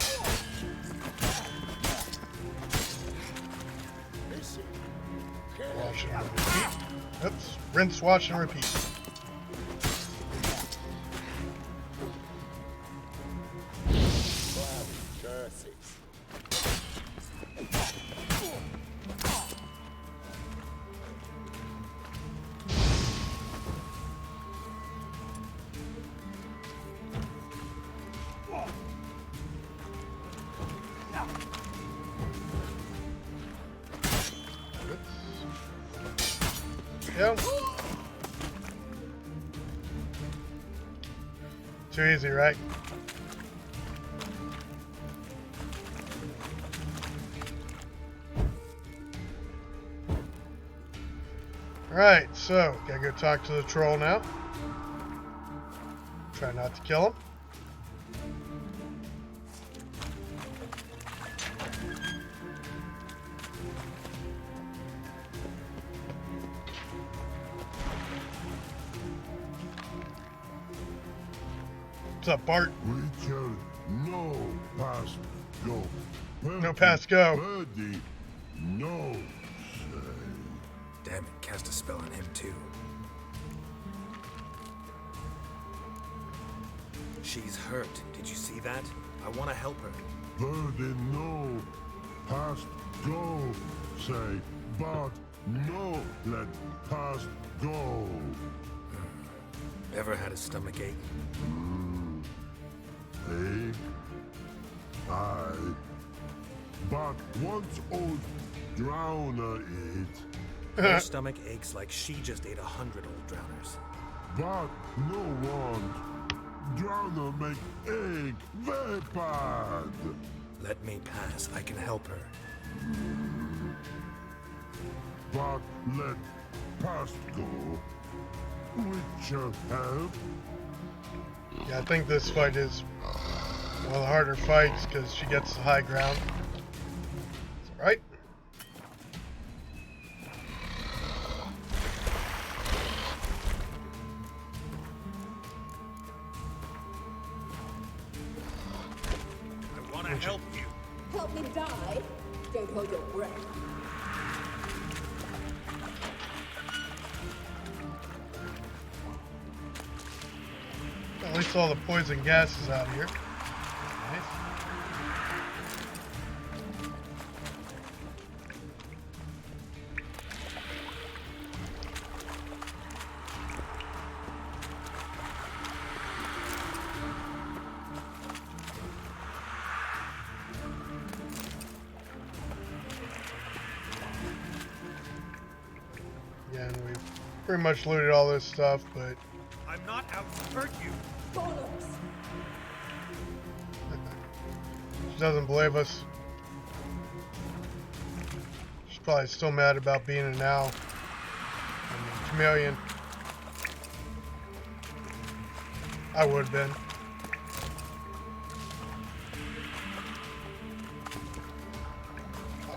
S1: Wash and repeat. Oops. Rinse, wash, and repeat. go. Too easy, right? Alright, so gotta go talk to the troll now. Try not to kill him. What's up, Bart?
S12: Richard, no pass go.
S1: No pass go.
S12: Birdie, no say.
S3: Damn it, cast a spell on him too. She's hurt. Did you see that? I want to help her.
S12: Birdie, no pass go. Say, but no let pass go.
S3: Ever had a stomach ache?
S12: Ache? Aye. But once old drowner eat.
S3: Her stomach aches like she just ate 100 old drowners.
S12: But no one. Drowner make egg very bad.
S3: Let me pass. I can help her.
S12: But let past go. Witcher help.
S1: Yeah, I think this fight is one of the harder fights because she gets the high ground. Right?
S3: I want to help you.
S13: Help me die? Don't hold your breath.
S1: At least all the poison gas is out of here. Nice. Yeah, and we've pretty much looted all this stuff, but
S3: I'm not out to hurt you.
S1: she doesn't believe us. She's probably still mad about being an owl. And a chameleon. I would have been.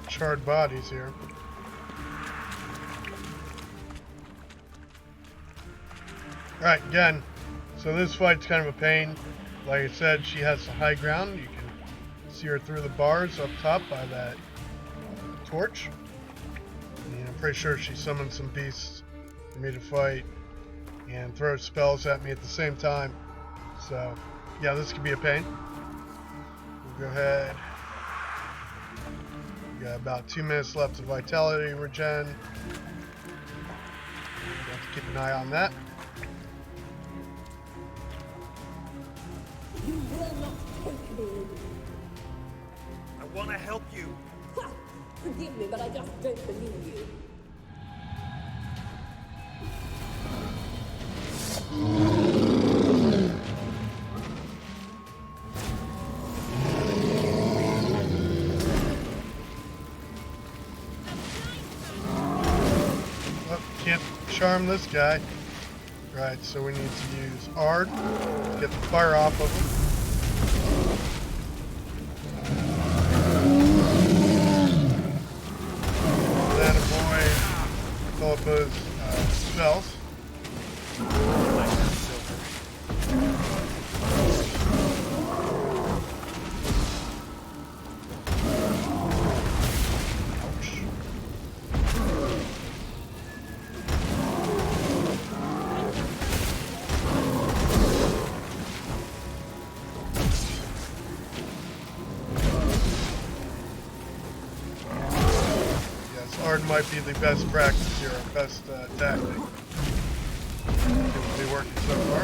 S1: Charred bodies here. Alright, again, so this fight's kind of a pain. Like I said, she has the high ground. You can see her through the bars up top by that torch. And I'm pretty sure she summoned some beasts for me to fight and throw spells at me at the same time. So, yeah, this could be a pain. We'll go ahead. We got about 2 minutes left of vitality regen. Have to keep an eye on that.
S13: You will not take me.
S3: I want to help you.
S13: Ha! Forgive me, but I just don't believe you.
S1: Oh, can't charm this guy. Right, so we need to use Ard to get the fire off of him. Then avoid Philippa's spells. Ard might be the best practice here, our best tactic. Seems to be working so far.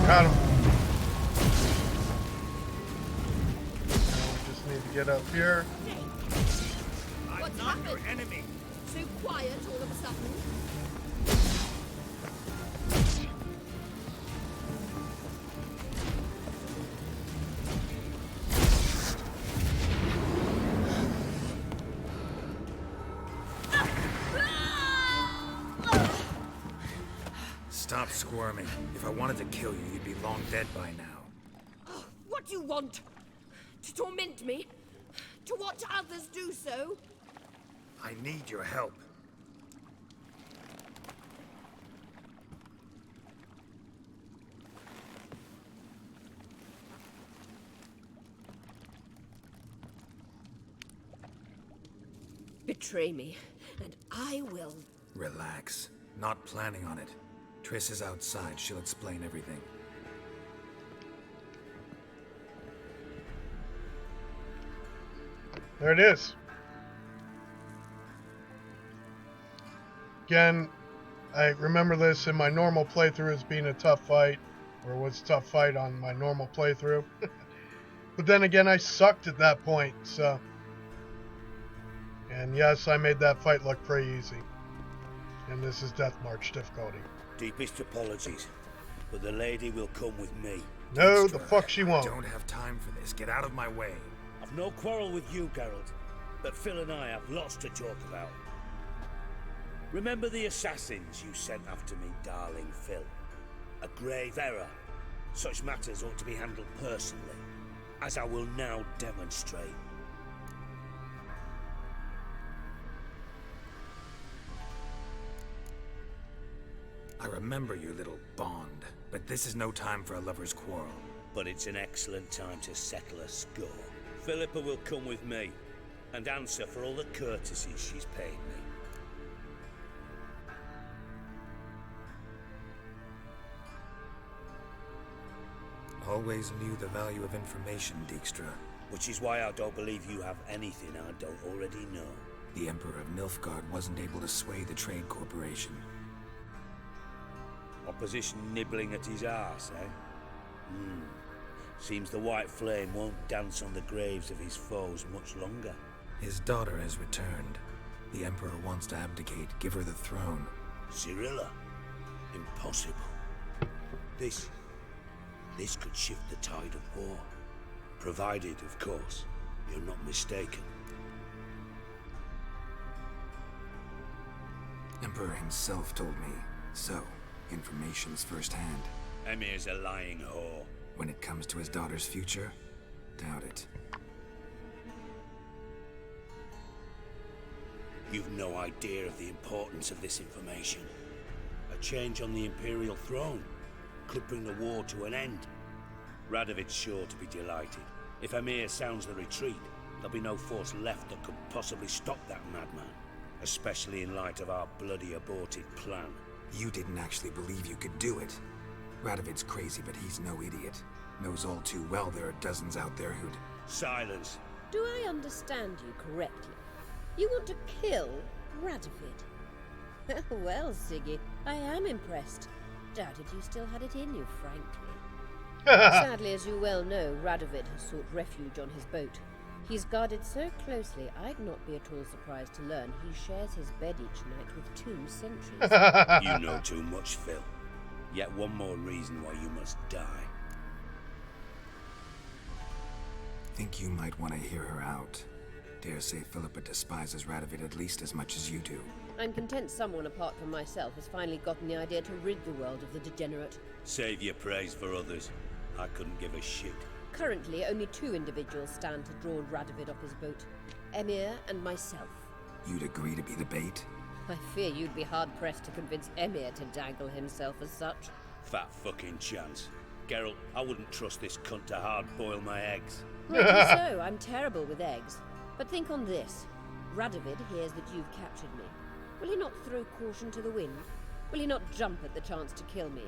S1: Got him. get up here.
S13: What's
S6: not
S13: happened?
S6: your enemy.
S13: So quiet all of a sudden.
S3: Stop squirming. If I wanted to kill you, you'd be long dead by now.
S13: What do you want? To torment me? To watch others do so?
S3: I need your help.
S13: Betray me, and I will.
S3: Relax. Not planning on it. Triss is outside. She'll explain everything.
S1: There it is. Again, I remember this in my normal playthrough as being a tough fight, or was a tough fight on my normal playthrough. But then again, I sucked at that point, so... And yes, I made that fight look pretty easy. And this is Death March difficulty.
S6: Deepest apologies, but the lady will come with me.
S1: No, the fuck she won't.
S3: I don't have time for this. Get out of my way.
S6: I've no quarrel with you, Geralt, but Phil and I have lots to talk about. Remember the assassins you sent after me, darling Phil? A grave error. Such matters ought to be handled personally, as I will now demonstrate.
S3: I remember your little bond, but this is no time for a lover's quarrel.
S6: But it's an excellent time to settle a score. Philippa will come with me, and answer for all the courtesies she's paid me.
S3: Always knew the value of information, Dijkstra.
S6: Which is why I don't believe you have anything I don't already know.
S3: The Emperor of Nilfgaard wasn't able to sway the Trade Corporation.
S6: Opposition nibbling at his arse, eh? Seems the White Flame won't dance on the graves of his foes much longer.
S3: His daughter has returned. The Emperor wants to abdicate, give her the throne.
S6: Cirilla? Impossible. This could shift the tide of war. Provided, of course, you're not mistaken.
S3: Emperor himself told me. So, information's firsthand.
S6: Emir's a lying whore.
S3: When it comes to his daughter's future, doubt it.
S6: You've no idea of the importance of this information. A change on the Imperial throne could bring the war to an end. Radovid's sure to be delighted. If Emir sounds the retreat, there'll be no force left that could possibly stop that madman. Especially in light of our bloody aborted plan.
S3: You didn't actually believe you could do it. Radovid's crazy, but he's no idiot. Knows all too well there are dozens out there who'd...
S6: Silence.
S13: Do I understand you correctly? You want to kill Radovid? Well, Siggy, I am impressed. Doubted you still had it in you, frankly. Sadly, as you well know, Radovid has sought refuge on his boat. He's guarded so closely, I'd not be at all surprised to learn he shares his bed each night with 2 sentries.
S6: You know too much, Phil. Yet one more reason why you must die.
S3: Think you might want to hear her out. Dare say Philippa despises Radovid at least as much as you do.
S13: I'm content someone apart from myself has finally gotten the idea to rid the world of the degenerate.
S6: Save your praise for others. I couldn't give a shit.
S13: Currently, only 2 individuals stand to draw Radovid off his boat. Emir and myself.
S3: You'd agree to be the bait?
S13: I fear you'd be hard-pressed to convince Emir to dangle himself as such.
S6: Fat fucking chance. Geralt, I wouldn't trust this cunt to hard-boil my eggs.
S13: Rightly so, I'm terrible with eggs. But think on this. Radovid hears that you've captured me. Will he not throw caution to the wind? Will he not jump at the chance to kill me,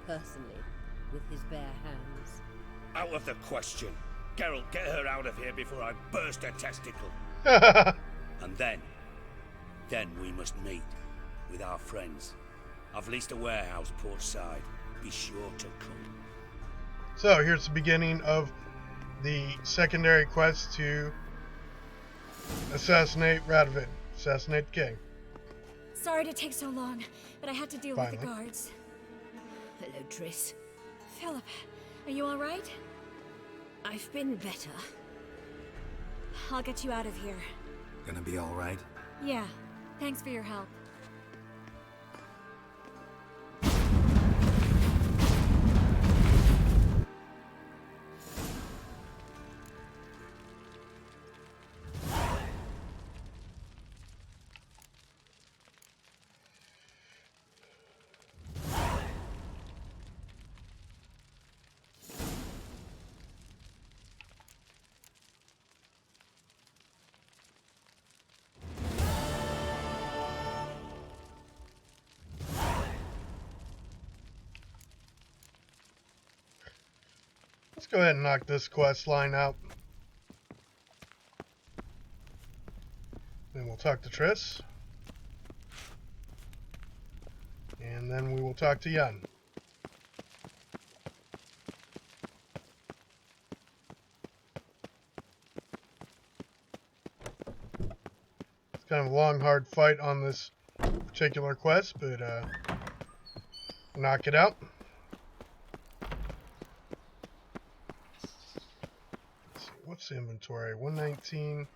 S13: personally, with his bare hands?
S6: Out of the question. Geralt, get her out of here before I burst a testicle. And then we must meet with our friends. I've leased a warehouse portside. Be sure to come.
S1: So here's the beginning of the secondary quest to assassinate Radovid. Assassinate the king.
S10: Sorry to take so long, but I had to deal with the
S1: Finally.
S10: guards.
S9: Hello, Triss.
S10: Philip, are you all right?
S9: I've been better.
S10: I'll get you out of here.
S3: Gonna be all right?
S10: Yeah, thanks for your help.
S1: Let's go ahead and knock this quest line out. Then we'll talk to Triss. And then we will talk to Yen. It's kind of a long, hard fight on this particular quest, but knock it out. What's the inventory? 119.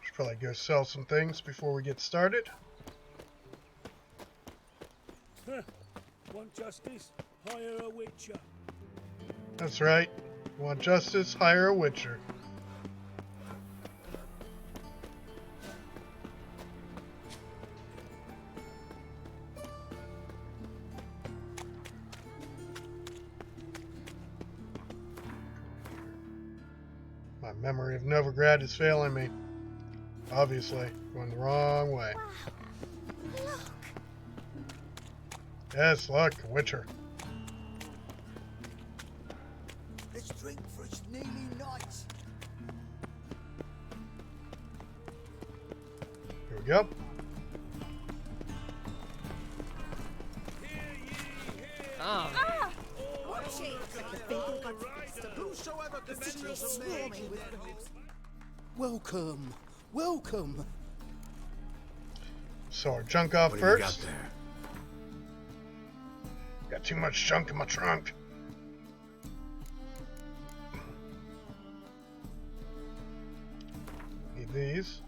S1: Should probably go sell some things before we get started.
S6: Want justice? Hire a witcher.
S1: That's right. Want justice? Hire a witcher. My memory of Novigrad is failing me. Obviously, going the wrong way. Yes, look, Witcher.
S2: Let's drink for it's nearly night.
S1: Here we go.
S2: Welcome, welcome.
S1: So our junk off
S3: What
S1: first.
S3: do you got there?
S1: Got too much junk in my trunk. Need these.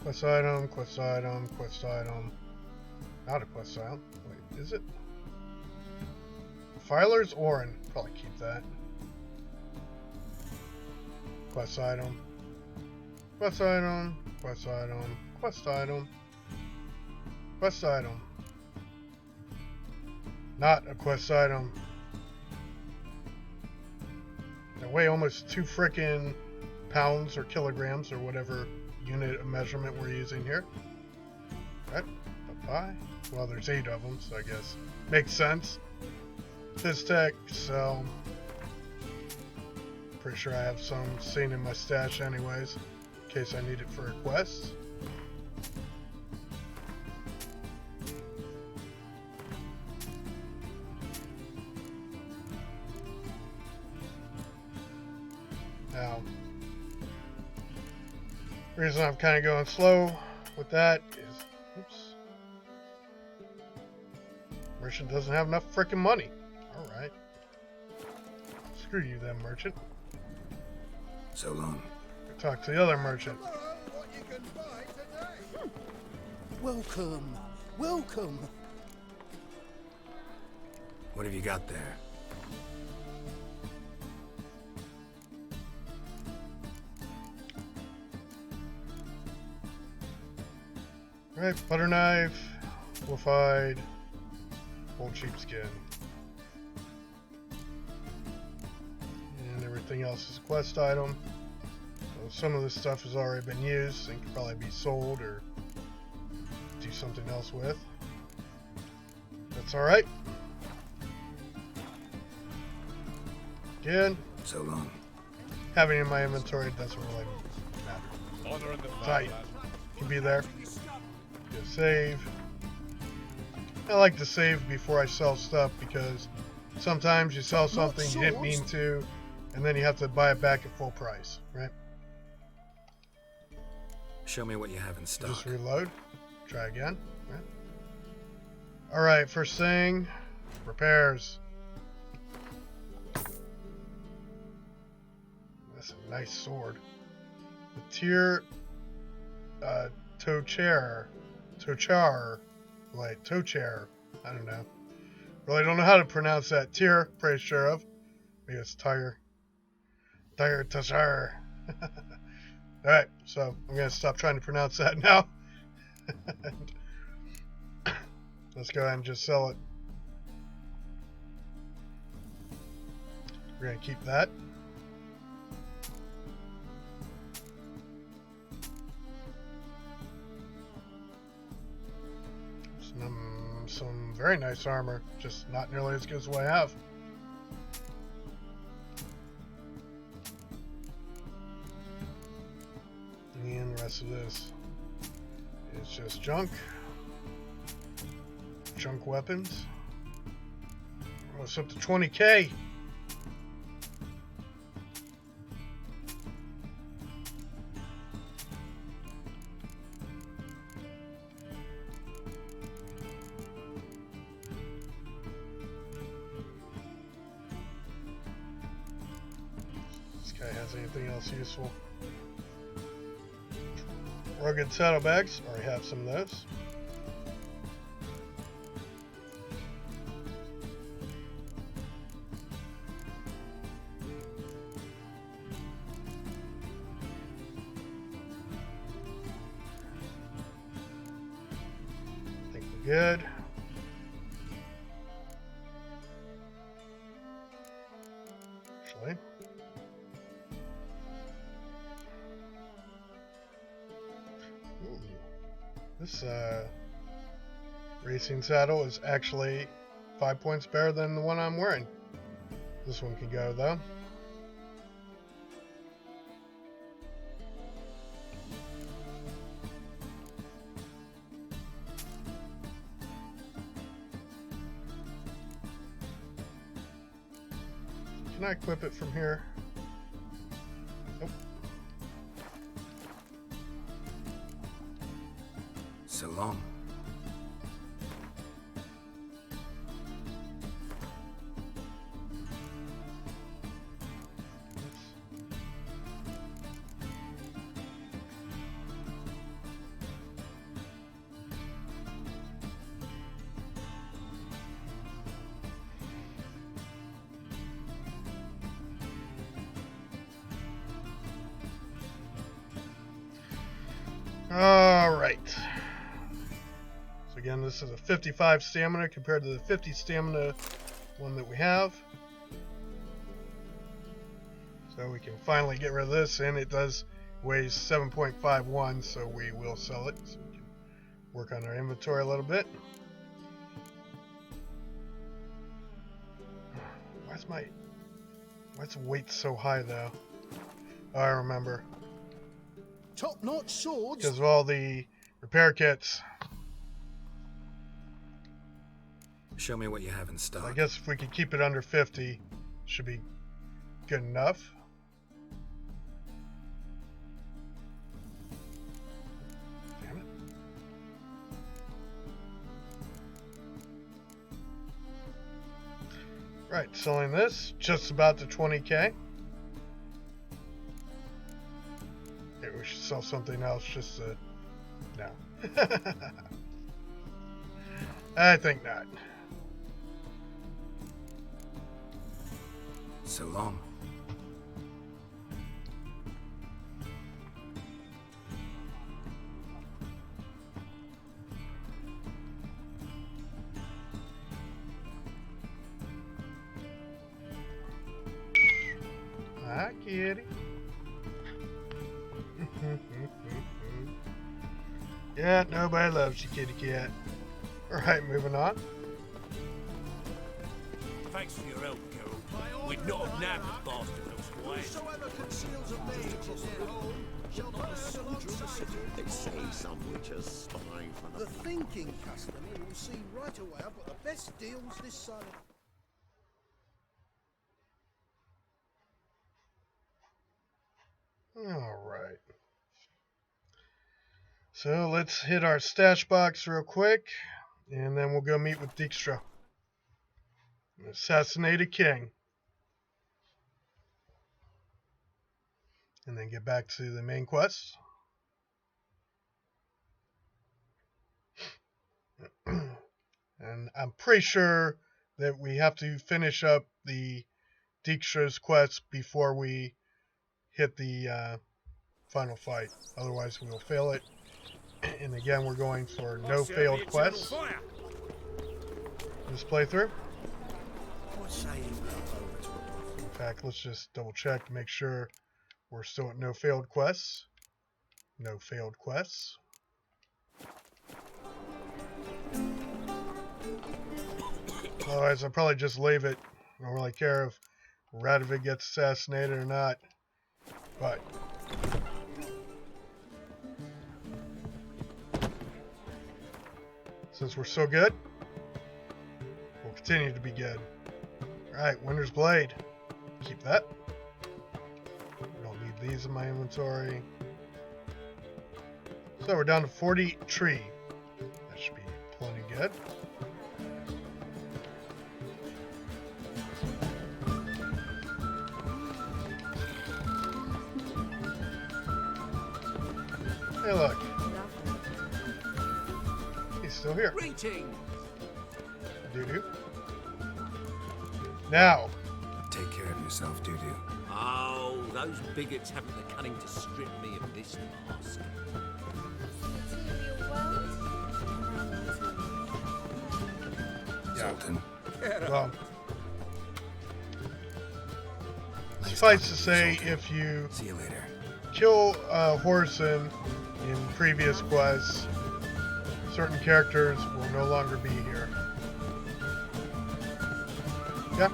S1: Quest item, quest item, quest item. Not a quest item. Wait, is it? Filer's Orin. Probably keep that. Quest item. Quest item. Quest item. Quest item. Quest item. Not a quest item. They weigh almost 2 frickin' pounds or kilograms or whatever unit of measurement we're using here. Right? Bye. Well, there's 8 of them, so I guess makes sense. Fiztech, so pretty sure I have some sitting in my stash anyways, in case I need it for a quest. Now, the reason I'm kind of going slow with that is, oops, merchant doesn't have enough frickin' money. Alright. Screw you then, merchant.
S3: So long.
S1: Go talk to the other merchant.
S2: Welcome, welcome.
S3: What have you got there?
S1: Alright, butter knife, wolfhide, old sheepskin. And everything else is a quest item. So some of this stuff has already been used and can probably be sold or do something else with. That's alright. Again,
S3: So long.
S1: having it in my inventory doesn't really matter. Tight. Can be there. Go save. I like to save before I sell stuff because sometimes you sell something you didn't mean to, and then you have to buy it back at full price, right?
S3: Show me what you have in stock.
S1: Just reload. Try again. Right. All right, first thing, repairs. That's a nice sword. The Tyr Tochar. I don't know. Really don't know how to pronounce that. Tyr, pretty sure of. Maybe it's Tyr Tochar. Alright, so I'm going to stop trying to pronounce that now. Let's go ahead and just sell it. We're going to keep that. Some very nice armor, just not nearly as good as what I have. And the rest of this is just junk. Junk weapons. Almost up to 20k. This guy has anything else useful? Rugged saddlebags, already have some of those. I think we're good. Actually. This racing saddle is actually 5 points better than the one I'm wearing. This one can go though. Can I equip it from here? Nope.
S3: So long.
S1: All right. So again, this is a 55 stamina compared to the 50 stamina one that we have. So we can finally get rid of this, and it does weigh 7.51, so we will sell it. So we can work on our inventory a little bit. Why's the weight so high though? Oh, I remember.
S2: Top-notch swords.
S1: Because of all the repair kits.
S3: Show me what you have in stock.
S1: I guess if we could keep it under 50, should be good enough. Damn it. Right, selling this, just about to 20k. Maybe we should sell something else just to... No. I think not.
S3: So long.
S1: Hi, kitty. Yeah, nobody loves you, kitty cat. Alright, moving on.
S6: Thanks for your help, Carol. We'd not have nabbed the bastard looks quiet.
S2: Whosoever conceals a mage in their home shall not a soldier in the city.
S14: They say some witches spy for
S2: The thinking customer will see right away I've got the best deals this side of...
S1: Alright. So let's hit our stash box real quick, and then we'll go meet with Dijkstra. Assassinate a king. And then get back to the main quest. And I'm pretty sure that we have to finish up the Dijkstra's quest before we hit the final fight. Otherwise, we will fail it. And again, we're going for no failed quests this playthrough. In fact, let's just double check to make sure we're still at no failed quests. No failed quests. Otherwise, I'll probably just leave it. I don't really care if Radovid gets assassinated or not. But since we're so good, we'll continue to be good. Alright, Winter's Blade. Keep that. I don't need these in my inventory. So we're down to 40 tree. That should be plenty good. Hey, look. He's still here.
S2: Greeting.
S1: Doo-doo. Now.
S3: Take care of yourself, Doo-doo.
S2: Oh, those bigots haven't the cunning to strip me of this mask.
S3: Zoltan.
S1: Well, suffice to say, if you
S3: See you later.
S1: kill Whoreson in previous quests, certain characters will no longer be here. Yeah.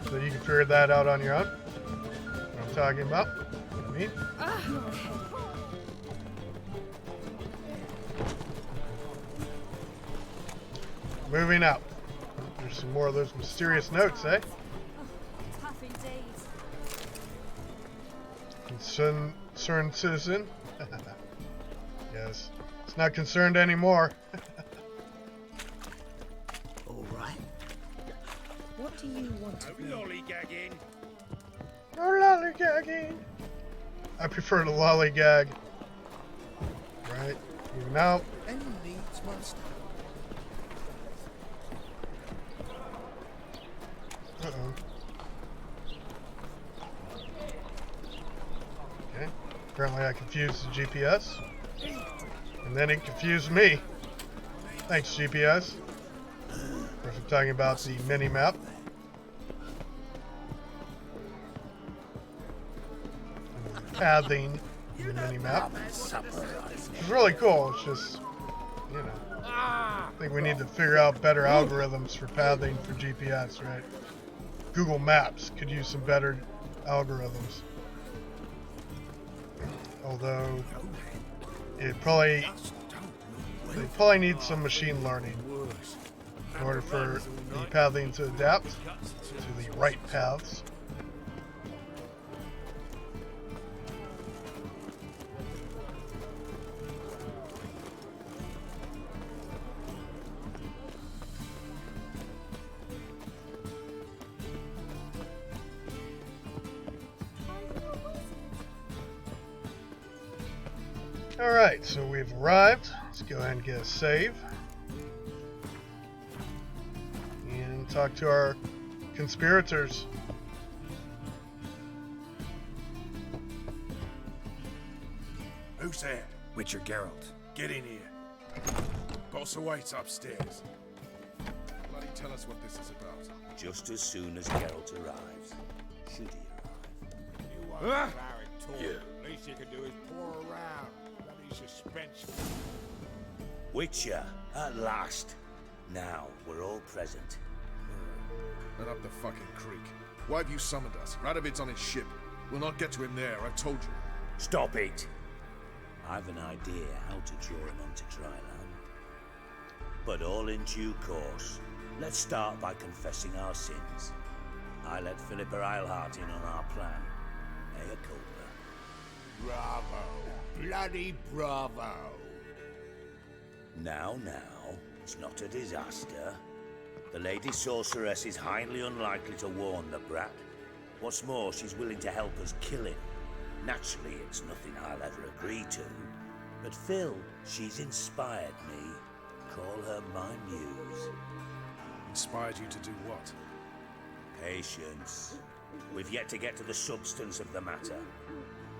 S1: So you can figure that out on your own. What I'm talking about. What I mean. Moving out. There's some more of those mysterious notes, eh?
S11: Tough indeed.
S1: Concerned citizen. Yes. It's not concerned anymore.
S2: All right.
S4: What do you want of me?
S2: Lollygagging.
S1: No lollygagging. I prefer to lollygag. Right. Moving out.
S2: And needs must.
S1: Uh-oh. Okay. Apparently I confused the GPS. And then it confused me. Thanks, GPS. Of course, I'm talking about the mini-map. And the pathing in the mini-map. Which is really cool. It's just, you know. I think we need to figure out better algorithms for pathing for GPS, right? Google Maps could use some better algorithms. Although they probably need some machine learning in order for the pathing to adapt to the right paths. Alright, so we've arrived. Let's go ahead and get a save. And talk to our conspirators.
S15: Who's there?
S3: Witcher Geralt.
S15: Get in here. Boss awaits upstairs. Bloody tell us what this is about.
S6: Just as soon as Geralt arrives. Should he
S15: You
S6: arrive?
S15: want
S6: Yeah.
S15: Least you can do is pour around. Bloody suspense.
S6: Witcher, at last. Now we're all present.
S15: Let up the fucking creek. Why have you summoned us? Radovid's on his ship. We'll not get to him there, I've told you.
S6: Stop it! I've an idea how to draw him onto dry land. But all in due course. Let's start by confessing our sins. I let Philippa Eilhart in on our plan. Mea culpa.
S2: Bravo. Bloody bravo.
S6: Now, it's not a disaster. The Lady Sorceress is highly unlikely to warn the brat. What's more, she's willing to help us kill him. Naturally, it's nothing I'll ever agree to. But Phil, she's inspired me. Call her my muse.
S15: Inspired you to do what?
S6: Patience. We've yet to get to the substance of the matter.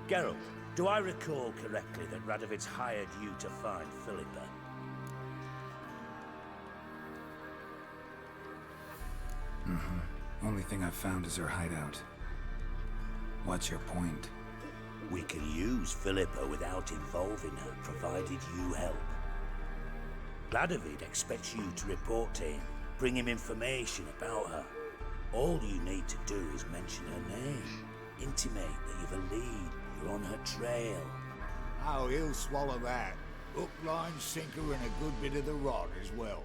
S6: Geralt, do I recall correctly that Radovid's hired you to find Philippa?
S3: Only thing I've found is her hideout. What's your point?
S6: We can use Philippa without involving her, provided you help. Radovid expects you to report to him, bring him information about her. All you need to do is mention her name, intimate that you've a lead, you're on her trail.
S2: Oh, he'll swallow that. Hook, line, sinker, and a good bit of the rod as well.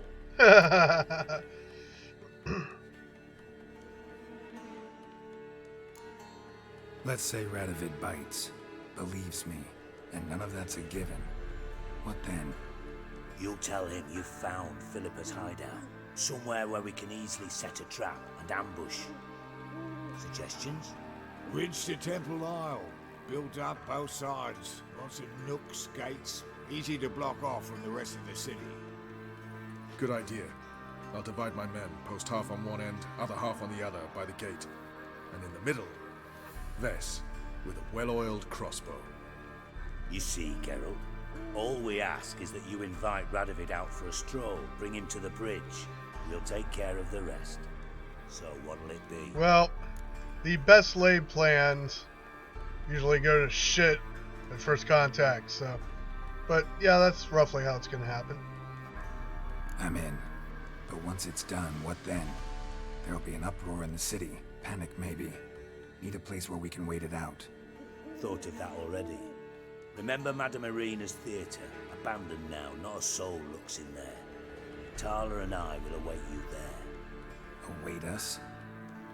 S3: Let's say Radovid bites, believes me, and none of that's a given. What then?
S6: You'll tell him you've found Philippa's hideout, somewhere where we can easily set a trap and ambush. Suggestions?
S2: Bridge to Temple Isle. Built up both sides. Lots of nooks, gates. Easy to block off from the rest of the city.
S15: Good idea. I'll divide my men, post half on one end, other half on the other, by the gate. And in the middle, Vess, with a well-oiled crossbow.
S6: You see, Geralt, all we ask is that you invite Radovid out for a stroll, bring him to the bridge. We'll take care of the rest. So what'll it be?
S1: Well, the best laid plans usually go to shit at first contact, so... But yeah, that's roughly how it's gonna happen.
S3: I'm in. But once it's done, what then? There'll be an uproar in the city. Panic, maybe. Need a place where we can wait it out.
S6: Thought of that already. Remember Madame Irina's theatre? Abandoned now, not a soul looks in there. Tala and I will await you there.
S3: Await us?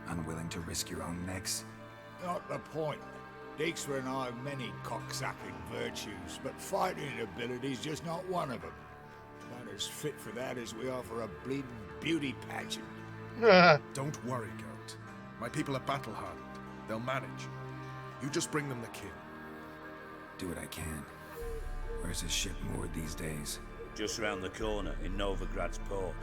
S3: Unwilling to risk your own necks?
S2: Not the point. Dijkstra and I have many cocksucking virtues, but fighting ability's just not one of them. Not as fit for that as we are for a bleeding beauty pageant.
S15: Don't worry, Geralt. My people are battle-hardened. They'll manage. You just bring them the kin.
S3: Do what I can. Where's his ship moored these days?
S6: Just round the corner in Novigrad's port.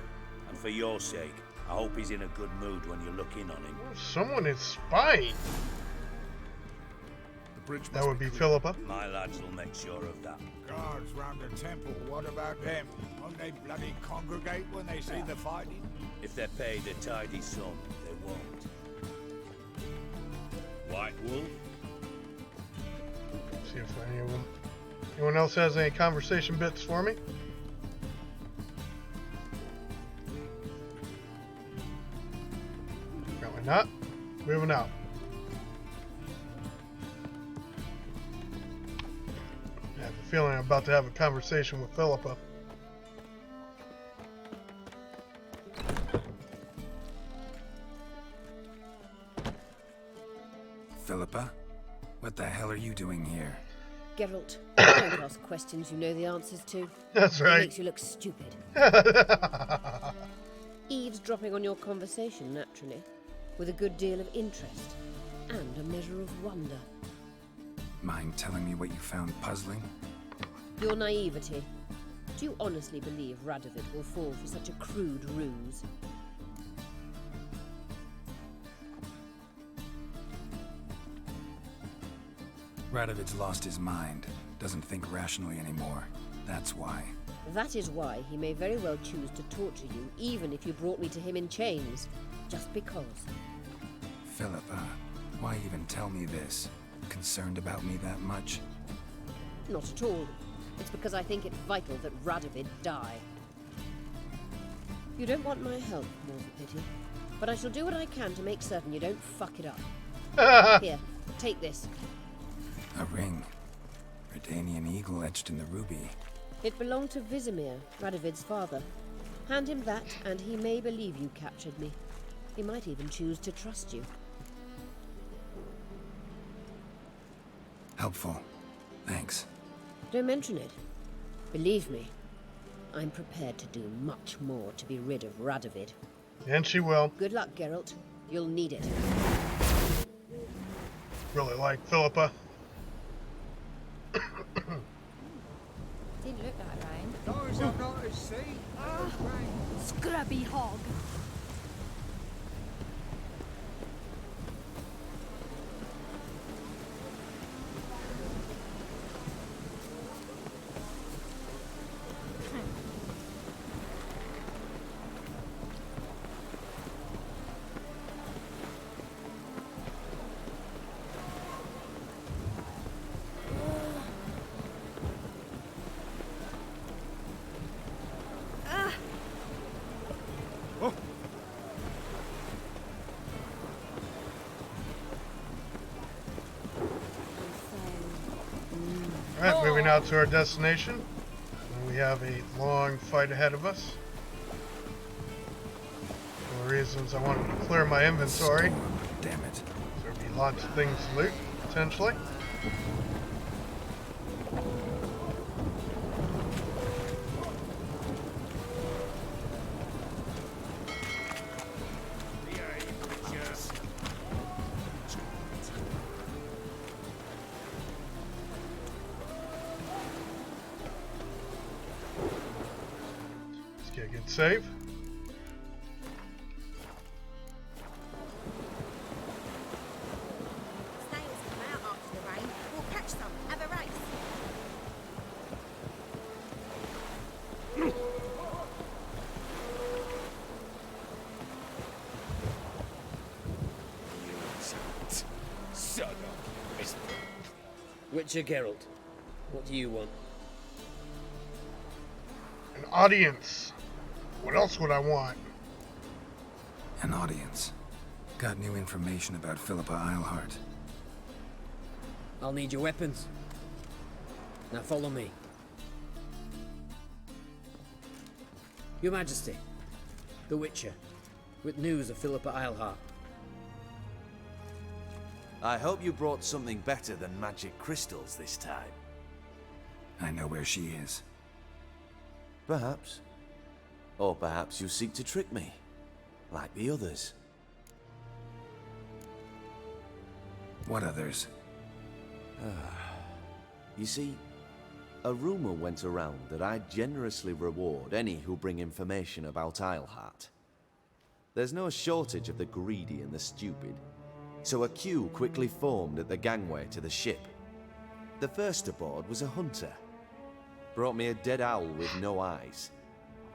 S6: And for your sake, I hope he's in a good mood when you look in on him.
S1: Someone is spying.
S15: The bridge
S1: that would be Philippa.
S6: My lads will make sure of that.
S2: Guards round the temple, what about them? Won't they bloody congregate when they see the fighting?
S6: If they're paid a tidy sum, they won't. White Wolf?
S1: See if anyone else has any conversation bits for me. Apparently not. Moving out. I have a feeling I'm about to have a conversation with Philippa.
S3: Philippa? What the hell are you doing here?
S13: Geralt, don't ask questions you know the answers to.
S1: That's right.
S13: It makes you look stupid. Eavesdropping on your conversation, naturally, with a good deal of interest and a measure of wonder.
S3: Mind telling me what you found puzzling?
S13: Your naivety. Do you honestly believe Radovid will fall for such a crude ruse?
S3: Radovid's lost his mind. Doesn't think rationally anymore. That's why.
S13: That is why he may very well choose to torture you, even if you brought me to him in chains. Just because.
S3: Philippa, why even tell me this? Concerned about me that much?
S13: Not at all. It's because I think it vital that Radovid die. You don't want my help, more than pity. But I shall do what I can to make certain you don't fuck it up. Here, take this.
S3: A ring. Redanian eagle etched in the ruby.
S13: It belonged to Vizimir, Radovid's father. Hand him that, and he may believe you captured me. He might even choose to trust you.
S3: Helpful. Thanks.
S13: Don't mention it. Believe me, I'm prepared to do much more to be rid of Radovid.
S1: And she will.
S13: Good luck, Geralt. You'll need it.
S1: Really like Philippa.
S10: Didn't look like rain.
S2: Those are not to see.
S5: Scrubby hog.
S1: Alright, moving out to our destination. And we have a long fight ahead of us. For the reasons I wanted to clear my inventory.
S3: Damn it.
S1: There'll be lots of things to loot, potentially. Let's get a good save.
S16: Snails come out after the rain. We'll catch some. Have a race.
S6: Son of a... Witcher Geralt, what do you want?
S1: An audience. What else would I want?
S3: An audience. Got new information about Philippa Eilhart.
S6: I'll need your weapons. Now follow me. Your Majesty, the Witcher, with news of Philippa Eilhart.
S17: I hope you brought something better than magic crystals this time.
S3: I know where she is.
S17: Perhaps. Or perhaps you seek to trick me, like the others.
S3: What others?
S17: You see, a rumor went around that I generously reward any who bring information about Eilhart. There's no shortage of the greedy and the stupid, so a queue quickly formed at the gangway to the ship. The first aboard was a hunter. Brought me a dead owl with no eyes.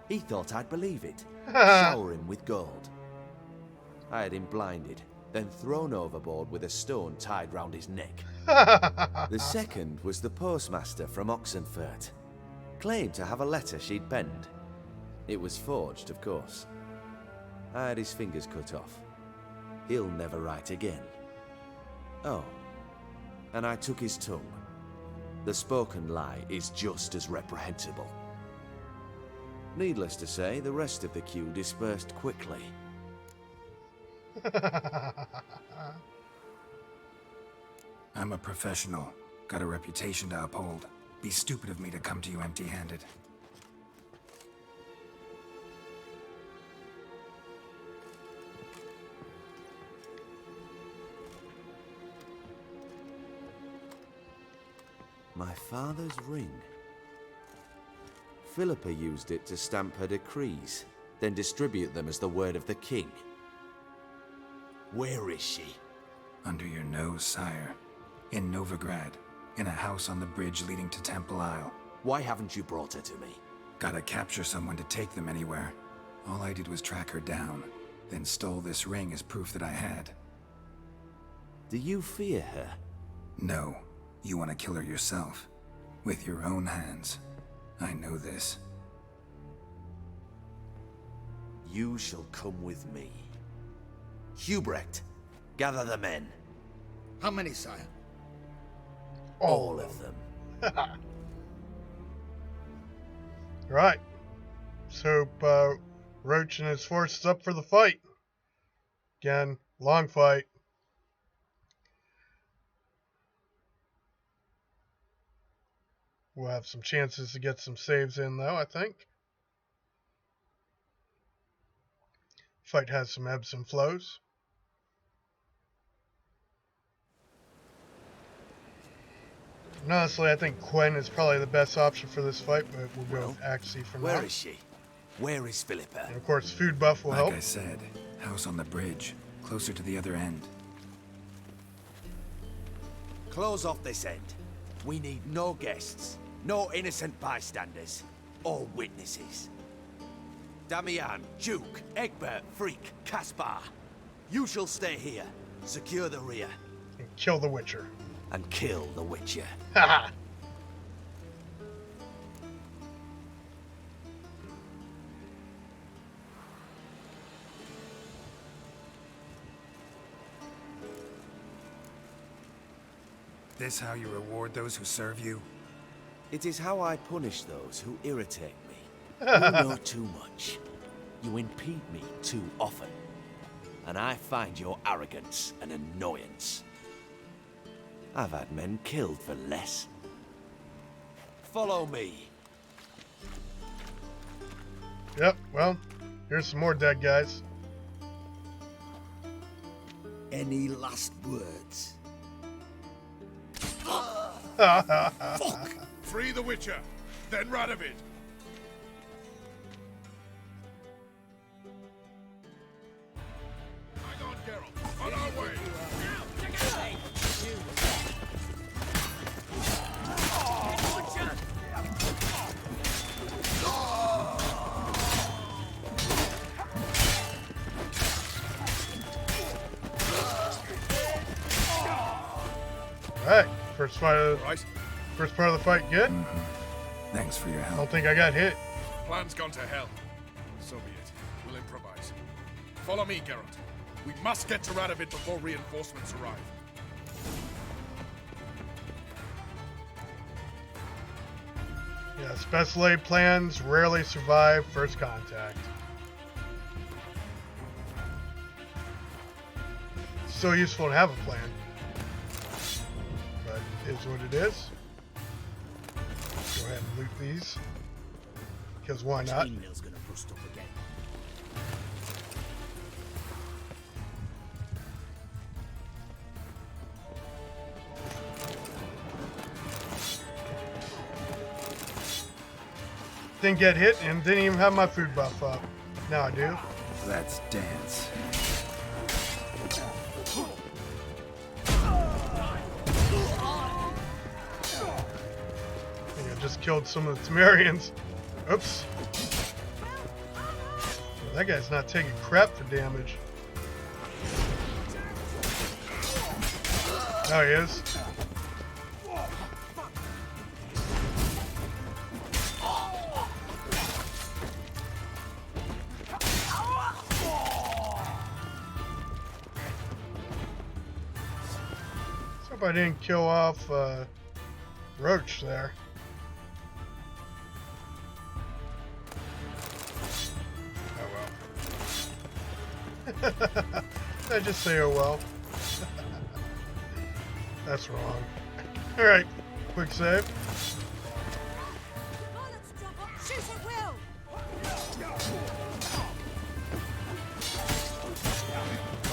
S17: He thought I'd believe it, shower him with gold. I had him blinded, then thrown overboard with a stone tied round his neck. The second was the postmaster from Oxenfurt. Claimed to have a letter she'd penned. It was forged, of course. I had his fingers cut off. He'll never write again. Oh, and I took his tongue. The spoken lie is just as reprehensible. Needless to say, the rest of the queue dispersed quickly.
S3: I'm a professional. Got a reputation to uphold. Be stupid of me to come to you empty-handed.
S17: My father's ring. Philippa used it to stamp her decrees, then distribute them as the word of the king. Where is she?
S3: Under your nose, sire. In Novigrad, in a house on the bridge leading to Temple Isle.
S17: Why haven't you brought her to me?
S3: Gotta capture someone to take them anywhere. All I did was track her down, then stole this ring as proof that I had.
S17: Do you fear her?
S3: No. You want to kill her yourself. With your own hands. I know this.
S17: You shall come with me. Hubrecht, gather the men.
S2: How many, sire?
S17: All of them.
S1: Right. So, Roach and his forces up for the fight. Again, long fight. We'll have some chances to get some saves in, though, I think. Fight has some ebbs and flows. And honestly, I think Quen is probably the best option for this fight, but we'll go with Axii for now.
S17: Where is she? Where is Philippa?
S1: And of course, food buff will help.
S3: Like I said, house on the bridge, closer to the other end.
S17: Close off this end. We need no guests, no innocent bystanders, or witnesses. Damian, Duke, Egbert, Freak, Caspar. You shall stay here, secure the rear.
S1: And kill the Witcher.
S17: And kill the Witcher.
S1: Haha!
S3: This how you reward those who serve you?
S17: It is how I punish those who irritate me. You know too much. You impede me too often. And I find your arrogance an annoyance. I've had men killed for less. Follow me.
S1: Yep, well, here's some more dead guys.
S2: Any last words?
S15: Fuck! Free the Witcher, then Radovid. Hang on, Geralt. On our way.
S1: Alright, first part of the fight good?
S3: Thanks for your
S1: I
S3: help.
S1: don't think I got hit.
S15: Plan's gone to hell. So be it. We'll improvise. Follow me, Geralt. We must get to Radovid before reinforcements arrive.
S1: Yes, best laid plans rarely survive first contact. Still useful to have a plan. But it is what it is. Go ahead and loot these. Because why not?
S6: Chainmail's gonna bust up again.
S1: Didn't get hit and didn't even have my food buff up. Now I do.
S3: Let's dance.
S1: I think I just killed some of the Temerians. Oops. That guy's not taking crap for damage. Now he is. I didn't kill off Roach there. Oh well. I just say oh well. That's wrong. Alright, quick save.
S16: Shoot at will!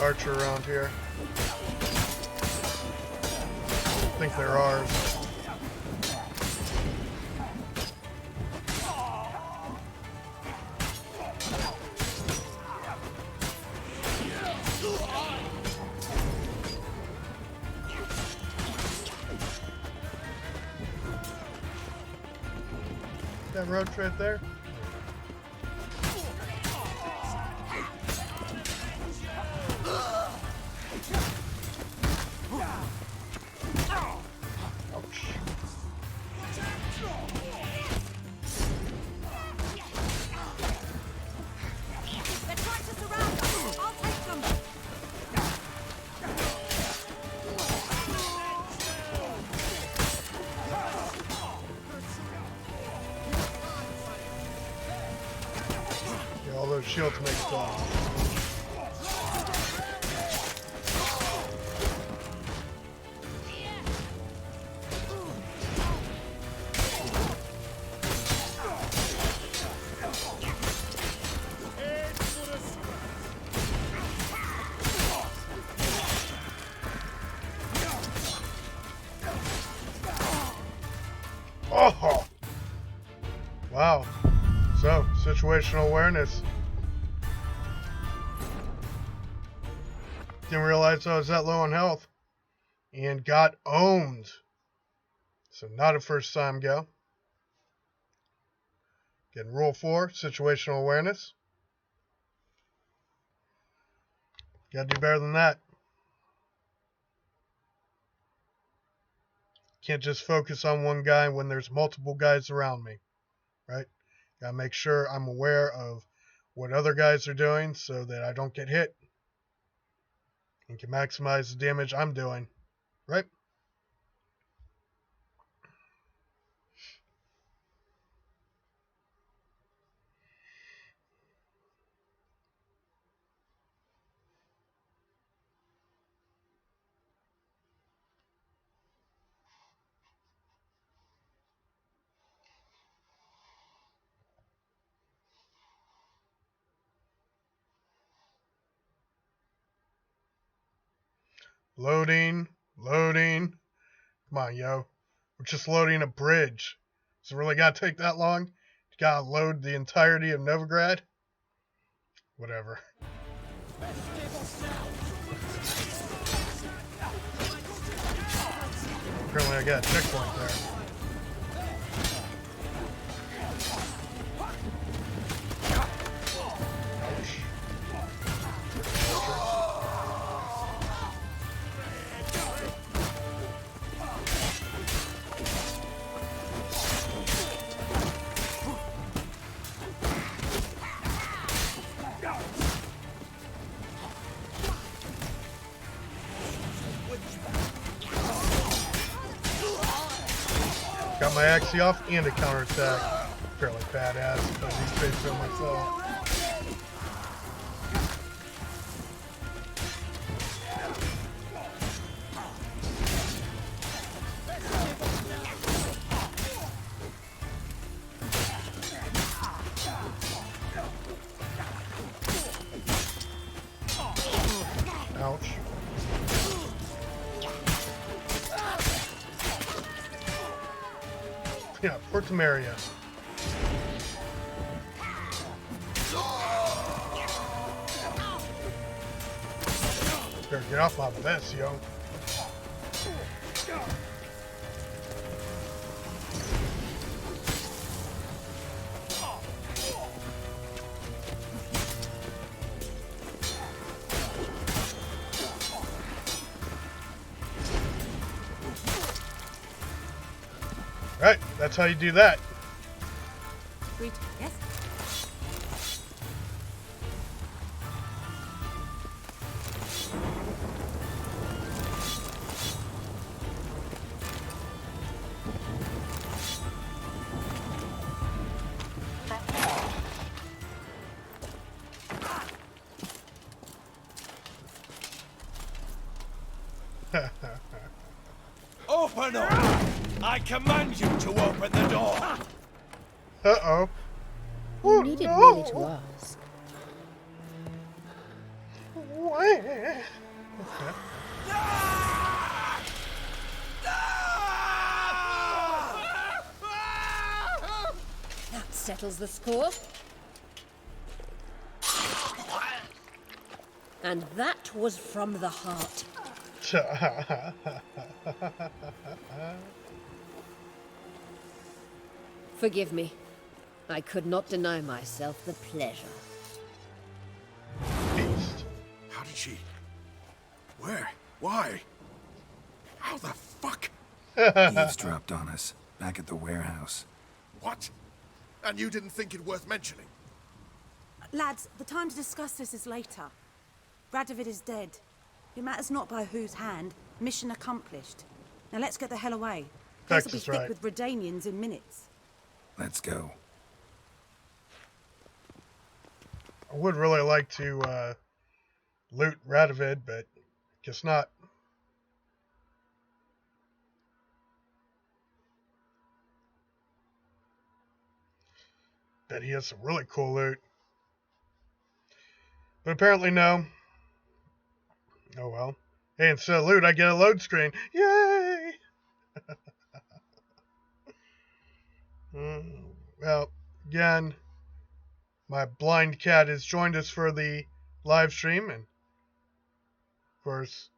S1: Archer around here. I think they're ours. That roach right there? All those shields make it off. situational awareness. Didn't realize I was that low on health. And got owned. So not a first time go. Getting rule 4, situational awareness. Gotta do better than that. Can't just focus on one guy when there's multiple guys around me. Right? Gotta make sure I'm aware of what other guys are doing so that I don't get hit. And can maximize the damage I'm doing. Right? Loading. Loading. Come on, yo. We're just loading a bridge. Does it really gotta take that long? You gotta load the entirety of Novigrad? Whatever. Apparently I got a checkpoint there. Got my Axie off and a counterattack. Fairly badass, but these faces on myself. Ouch. Yeah, Fort Temeria. Better get off my vest, yo. Right, that's how you do that.
S16: Rita, yes?
S6: Open up! I command you to open the door!
S1: Uh-oh.
S13: You needed merely to ask.
S1: What?
S13: That settles the score. And that was from the heart. Forgive me. I could not deny myself the pleasure.
S15: How did she... Where? Why? How the fuck?
S3: Eavesdropped on us, back at the warehouse.
S15: What? And you didn't think it worth mentioning?
S7: Lads, the time to discuss this is later. Radovid is dead. It matters not by whose hand. Mission accomplished. Now let's get the hell away. Place will be thick with Redanians in minutes.
S3: Let's go.
S1: I would really like to loot Radovid, but guess not. Bet he has some really cool loot. But apparently no. Oh well. Hey, instead of loot, I get a load screen. Yay! Well, again, My blind cat has joined us for the live stream, and of course,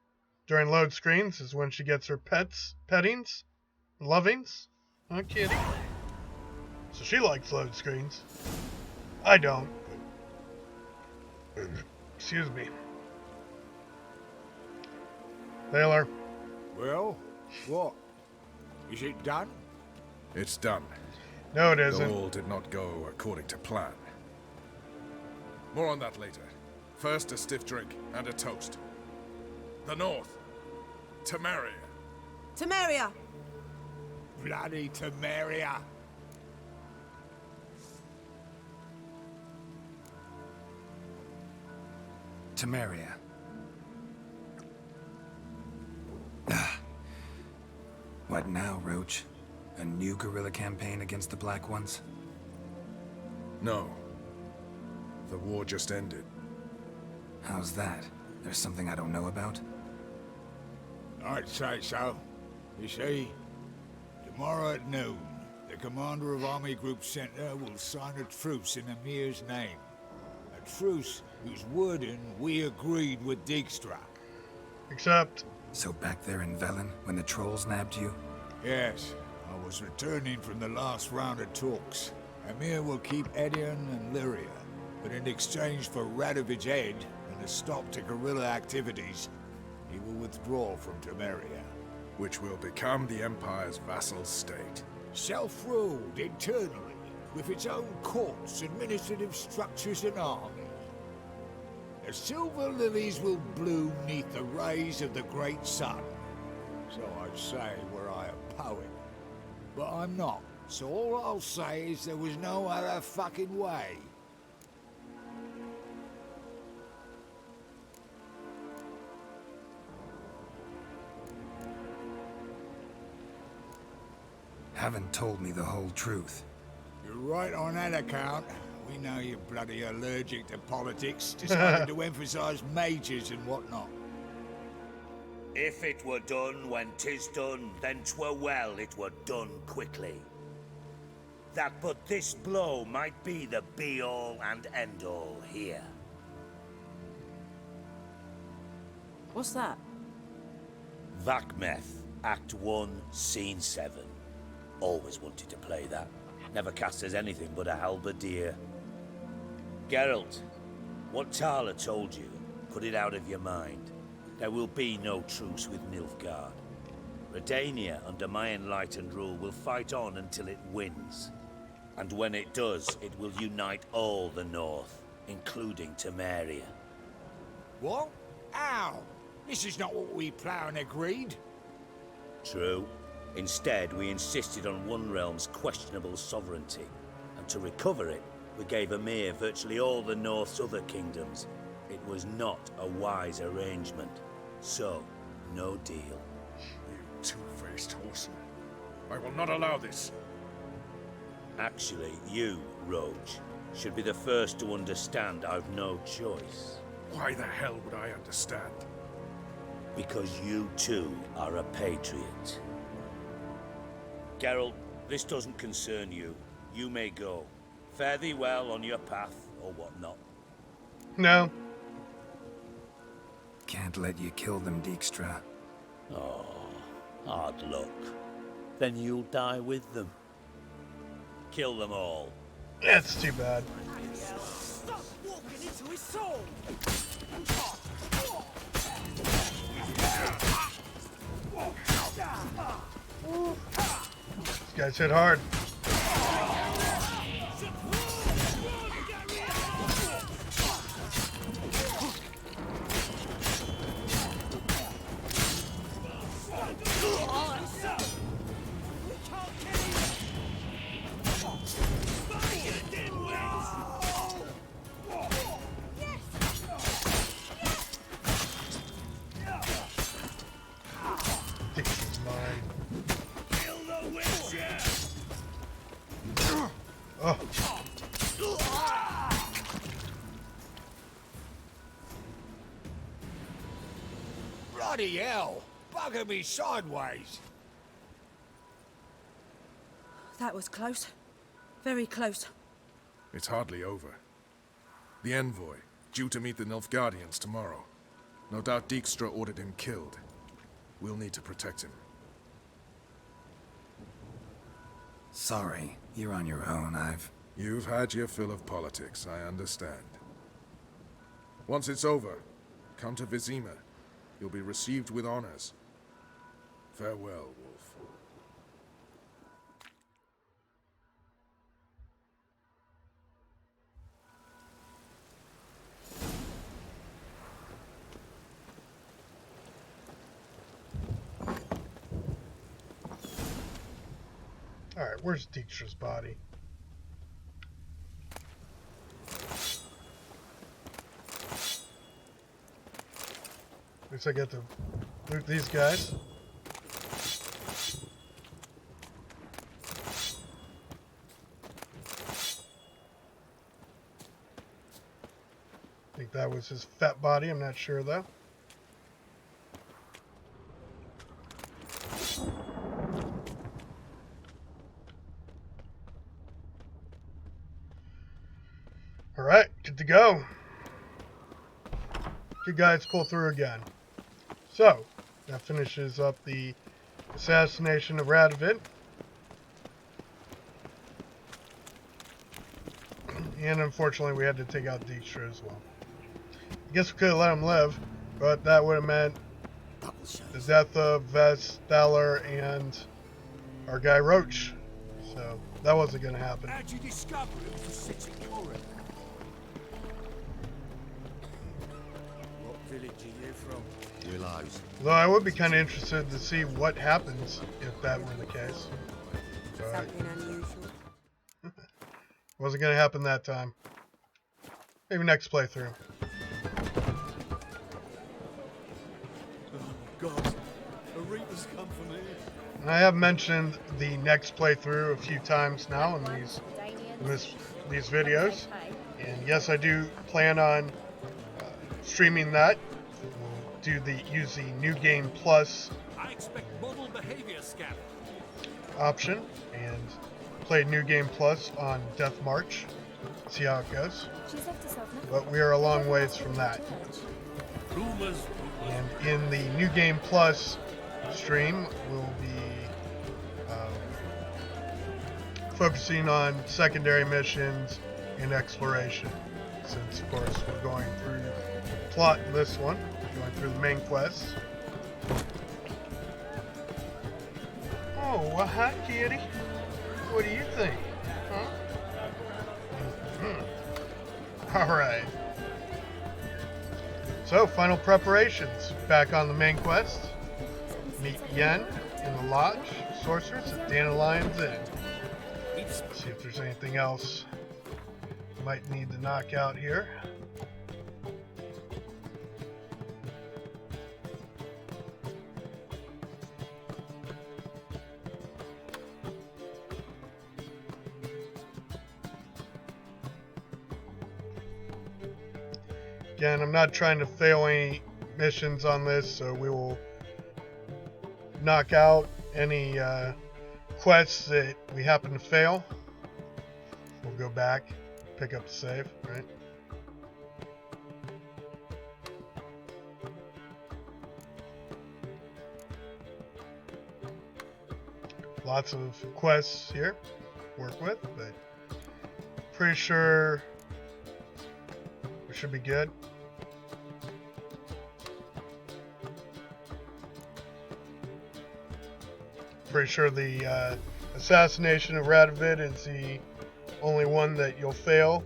S1: during load screens is when she gets her pettings, lovings. Huh, kitty? So she likes load screens. I don't. Excuse me. Taylor.
S2: Well, what? Is it done?
S15: It's done.
S1: No, it isn't.
S15: Though all did not go according to plan. More on that later. First, a stiff drink and a toast. The North. Temeria.
S7: Temeria!
S2: Bloody Temeria!
S3: Temeria. What now, Roach? A new guerrilla campaign against the Black Ones?
S15: No. The war just ended.
S3: How's that? There's something I don't know about?
S2: I'd say so. You see, tomorrow at noon, the commander of Army Group Center will sign a truce in Emir's name. A truce whose wording we agreed with Dijkstra.
S1: Except...
S3: So back there in Velen, when the trolls nabbed you?
S2: Yes, I was returning from the last round of talks. Emir will keep Edion and Lyria, but in exchange for Radovid's head and a stop to guerrilla activities, he will withdraw from Temeria.
S15: Which will become the Empire's vassal state.
S2: Self-ruled internally, with its own courts, administrative structures and army. The silver lilies will bloom neath the rays of the great sun. So I'd say were I a poet. But I'm not, so all I'll say is there was no other fucking way.
S3: Haven't told me the whole truth.
S2: You're right on that account. We know you're bloody allergic to politics, decided to emphasize majors and whatnot.
S6: If it were done when 'tis done, then 'twere well it were done quickly. That but this blow might be the be-all and end-all here.
S7: What's that?
S6: Vakmeth, Act 1, Scene 7. Always wanted to play that. Never cast as anything but a halberdier. Geralt, what Tala told you, put it out of your mind. There will be no truce with Nilfgaard. Redania, under my enlightened rule, will fight on until it wins. And when it does, it will unite all the North, including Temeria.
S2: What? How? This is not what we planned and agreed.
S6: True. Instead, we insisted on one realm's questionable sovereignty, and to recover it, we gave Emir virtually all the North's other kingdoms. It was not a wise arrangement. So, no deal.
S15: You two-faced horseman. I will not allow this.
S6: Actually, you, Roach, should be the first to understand I've no choice.
S15: Why the hell would I understand?
S6: Because you too are a patriot. Geralt, this doesn't concern you. You may go. Fare thee well on your path, or whatnot.
S1: No.
S3: Can't let you kill them, Dijkstra.
S6: Oh, hard luck. Then you'll die with them. Kill them all.
S1: That's too bad.
S16: Stop walking into his soul!
S1: These guys hit hard.
S2: Bloody hell! Bugger me sideways!
S7: That was close. Very close.
S15: It's hardly over. The envoy, due to meet the Nilfgaardians tomorrow. No doubt Dijkstra ordered him killed. We'll need to protect him.
S3: Sorry, you're on your own.
S15: You've had your fill of politics, I understand. Once it's over, come to Vizima. You'll be received with honors. Farewell, Wolf.
S1: Alright, where's Dijkstra's body? At least I get to loot these guys. I think that was his fat body, I'm not sure though. Alright, good to go. Good guys, pull through again. So, that finishes up the assassination of Radovid. And unfortunately, we had to take out Dijkstra as well. I guess we could have let him live, but that would have meant the death of Ves, Thaler, and our guy Roach. So, that wasn't going to happen.
S2: How'd you discover it was a city you're in? What village are you from?
S14: Willows.
S1: Though I would be kind of interested to see what happens if that were the case. But
S7: Something unusual.
S1: wasn't going to happen that time. Maybe next playthrough.
S18: God, a Reaper's come for me.
S1: And I have mentioned the next playthrough a few times now in these videos. And yes, I do plan on streaming that. We'll use the New Game Plus option and play New Game Plus on Death March. See how it goes. But we are a long ways from that. And in the New Game Plus stream, we'll be focusing on secondary missions and exploration. Since, of course, we're going through the plot in this one, going through the main quest. Oh, well, hi, kitty. What do you think? Huh? Alright. So, final preparations. Back on the main quest. Meet Yen in the lodge. Sorceress at Dandelion's Inn. See if there's anything else might need to knock out here. Again, I'm not trying to fail any missions on this, so we will knock out any quests that we happen to fail. We'll go back, pick up the save, right? Lots of quests here to work with, but pretty sure we should be good. Pretty sure the assassination of Radovid is the only one that you'll fail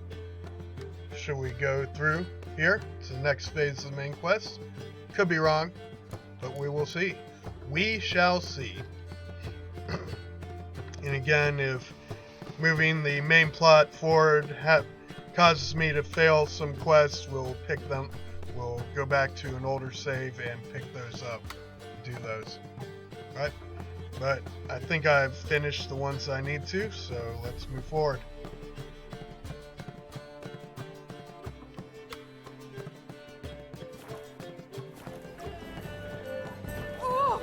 S1: should we go through here. It's the next phase of the main quest. Could be wrong, but we will see. We shall see. And again, if moving the main plot forward causes me to fail some quests, we'll pick them. We'll go back to an older save and pick those up, do those. Right? But I think I've finished the ones I need to, so let's move forward.
S7: Oh.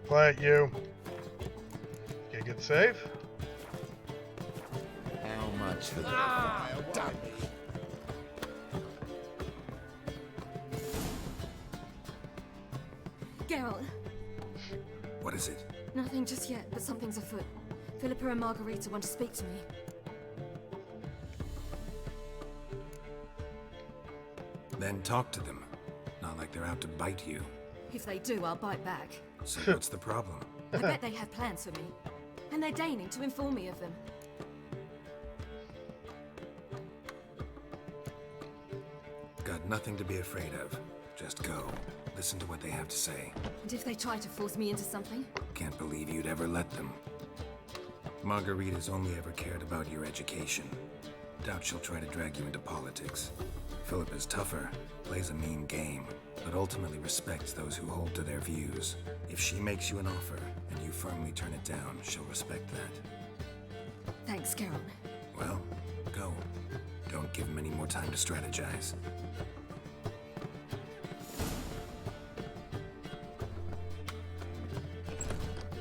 S1: Quiet, you. Okay, good save.
S17: How much for that?
S2: Ah, damn it.
S5: Geralt.
S3: What is it?
S5: Nothing just yet, but something's afoot. Philippa and Margarita want to speak to me.
S3: Then talk to them. Not like they're out to bite you.
S5: If they do, I'll bite back.
S3: So what's the problem?
S5: I bet they have plans for me. And they're deigning to inform me of them.
S3: Got nothing to be afraid of. Just go. Listen to what they have to say.
S5: And if they try to force me into something?
S3: Can't believe you'd ever let them. Margarita's only ever cared about your education. Doubt she'll try to drag you into politics. Philip is tougher, plays a mean game, but ultimately respects those who hold to their views. If she makes you an offer, and you firmly turn it down, she'll respect that.
S5: Thanks, Geralt.
S3: Well, go. Don't give him any more time to strategize.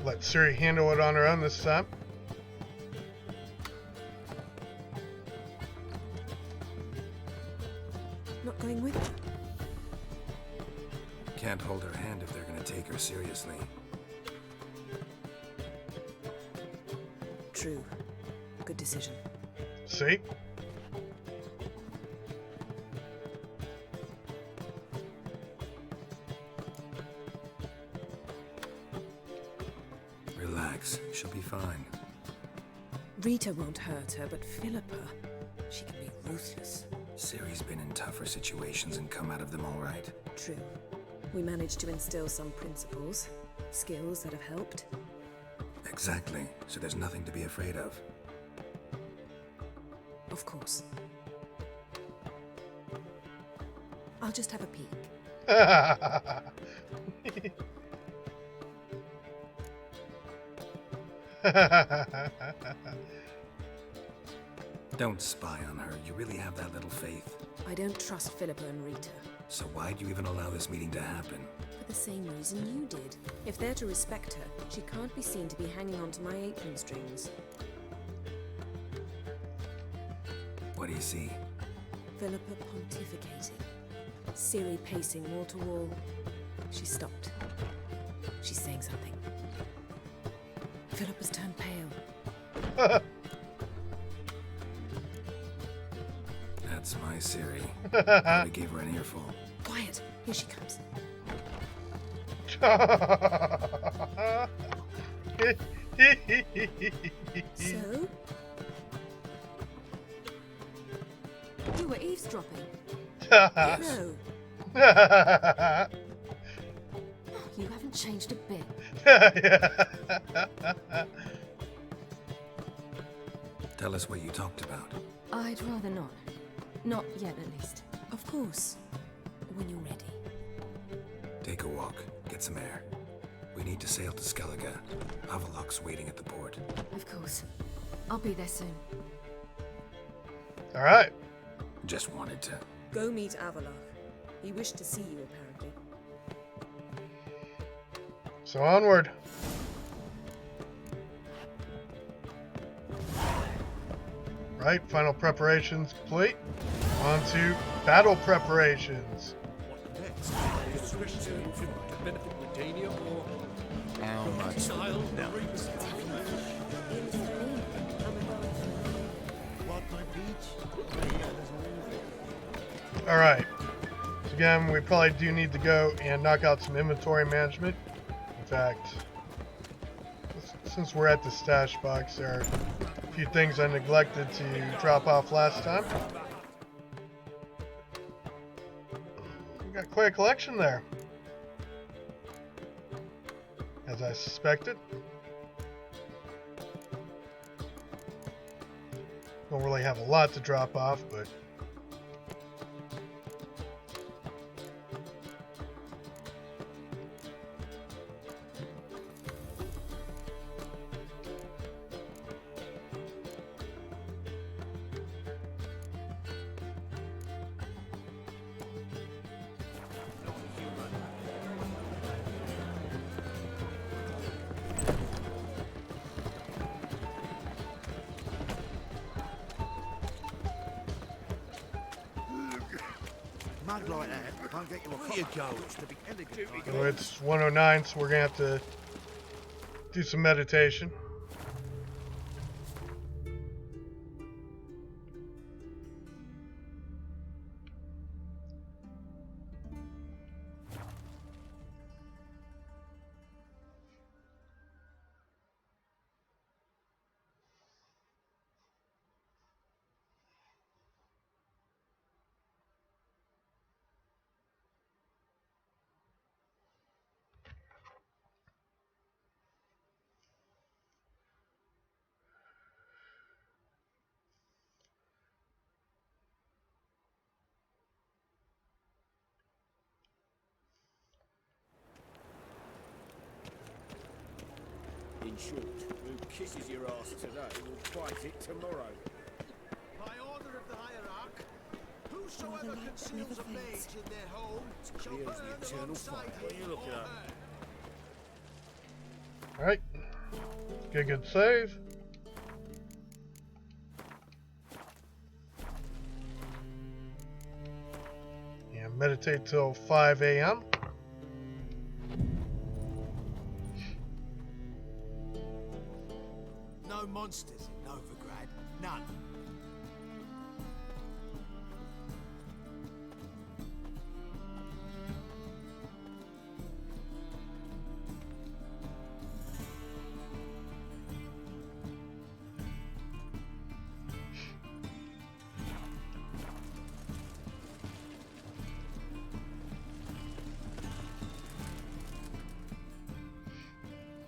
S1: Let Ciri handle it on her own this time.
S4: Not going with her?
S3: Can't hold her hand if they're gonna take her seriously.
S4: True. Good decision.
S1: See?
S3: Relax. She'll be fine.
S4: Rita won't hurt her, but Philippa, she can be ruthless.
S3: Ciri's been in tougher situations and come out of them all right.
S4: True. We managed to instill some principles, skills that have helped.
S3: Exactly. So there's nothing to be afraid of.
S4: Of course. I'll just have a peek.
S3: Don't spy on her. You really have that little faith.
S4: I don't trust Philippa and Rita.
S3: So why'd you even allow this meeting to happen?
S4: For the same reason you did. If they're to respect her, she can't be seen to be hanging on to my apron strings.
S3: What do you see?
S4: Philippa pontificating. Ciri pacing wall to wall. She stopped. She's saying something. Philippa's turned pale.
S3: That's my Ciri. Probably gave her an earful.
S4: Quiet. Here she comes. So?
S5: You were eavesdropping.
S4: No.
S5: You haven't changed a bit.
S3: Tell us what you talked about.
S5: I'd rather not. Not yet, at least.
S4: Of course. When you're ready.
S3: Take a walk. Get some air. We need to sail to Skellige. Avalok's waiting at the port.
S5: Of course. I'll be there soon.
S1: All right.
S3: Just wanted to.
S4: Go meet Avalok. He wished to see you, apparently.
S1: So onward. Right, final preparations complete. On to battle preparations.
S18: What next? Is this to benefit Britannia or
S3: how much?
S18: Exile?
S3: No.
S1: All right. So again, we probably do need to go and knock out some inventory management. In fact, since we're at the stash box, there are a few things I neglected to drop off last time. We got quite a collection there, as I suspected. Don't really have a lot to drop off, but
S14: Mud like that
S18: can't get you a copy. Here you go. It's the beginning.
S1: So it's 109, so we're gonna have to do some meditation.
S18: In short, who kisses your ass today will bite it tomorrow.
S19: By order of the hierarch, whosoever conceals a mage in their home shall
S18: Clear as the
S19: burn
S18: eternal
S19: alongside
S18: fire.
S19: him
S18: What are you looking
S19: or
S18: at?
S19: her.
S1: Alright. Get a good save. And meditate till 5 a.m.
S19: No monsters in Novigrad. None.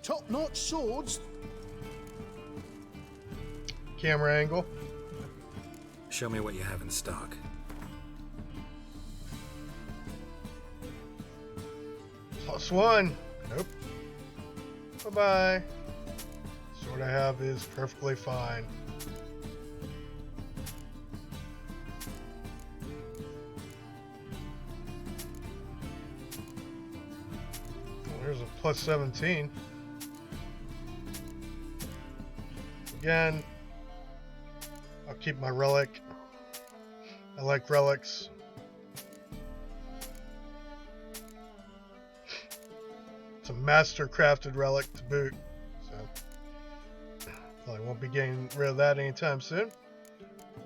S18: Top-notch swords.
S1: Camera angle.
S3: Show me what you have in stock.
S1: +1. Nope. Bye-bye. So what I have is perfectly fine. Well, there's a +17. Again, I'll keep my relic. I like relics. It's a master crafted relic to boot, so probably won't be getting rid of that anytime soon.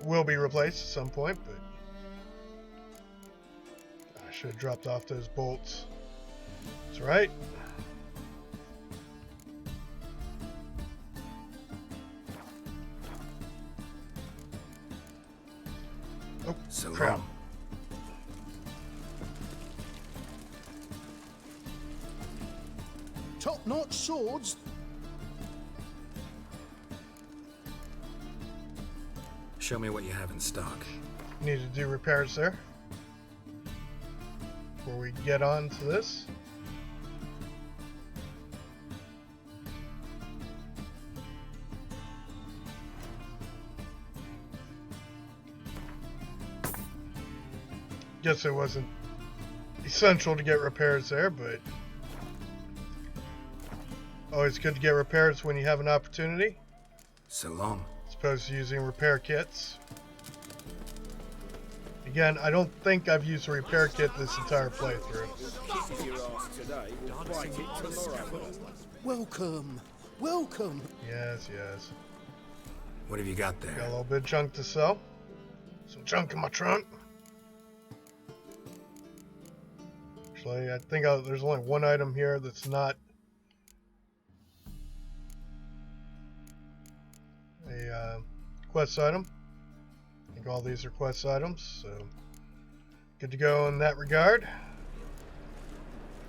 S1: Will be replaced at some point, but I should have dropped off those bolts. That's right. Oh,
S3: so
S1: crap.
S3: long.
S18: Top-notch swords.
S3: Show me what you have in stock.
S1: Need to do repairs there before we get on to this. Guess it wasn't essential to get repairs there, but always good to get repairs when you have an opportunity.
S3: So long.
S1: As opposed to using repair kits. Again, I don't think I've used a repair kit this entire playthrough.
S18: Kisses your ass today will bite it tomorrow. Welcome. Welcome.
S1: Yes, yes.
S3: What have you got there?
S1: Got a little bit of junk to sell. Some junk in my trunk. Actually, I think there's only one item here that's not a quest item. I think all these are quest items, so good to go in that regard.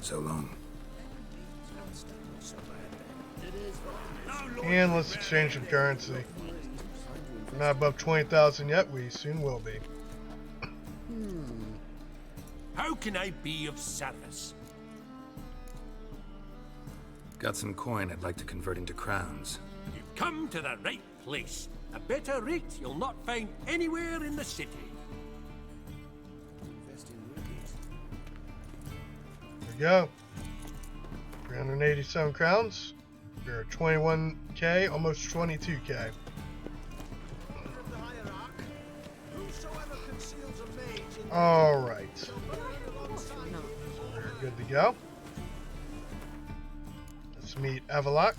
S3: So long.
S1: And let's exchange some currency. We're not above 20,000 yet, we soon will be.
S6: How can I be of service?
S3: Got some coin I'd like to convert into crowns.
S6: You've come to the right place. A better rate you'll not find anywhere in the city.
S1: There we go. 387 crowns. We're at 21k, almost 22k. Alright. good to go. Let's meet Avallac'h.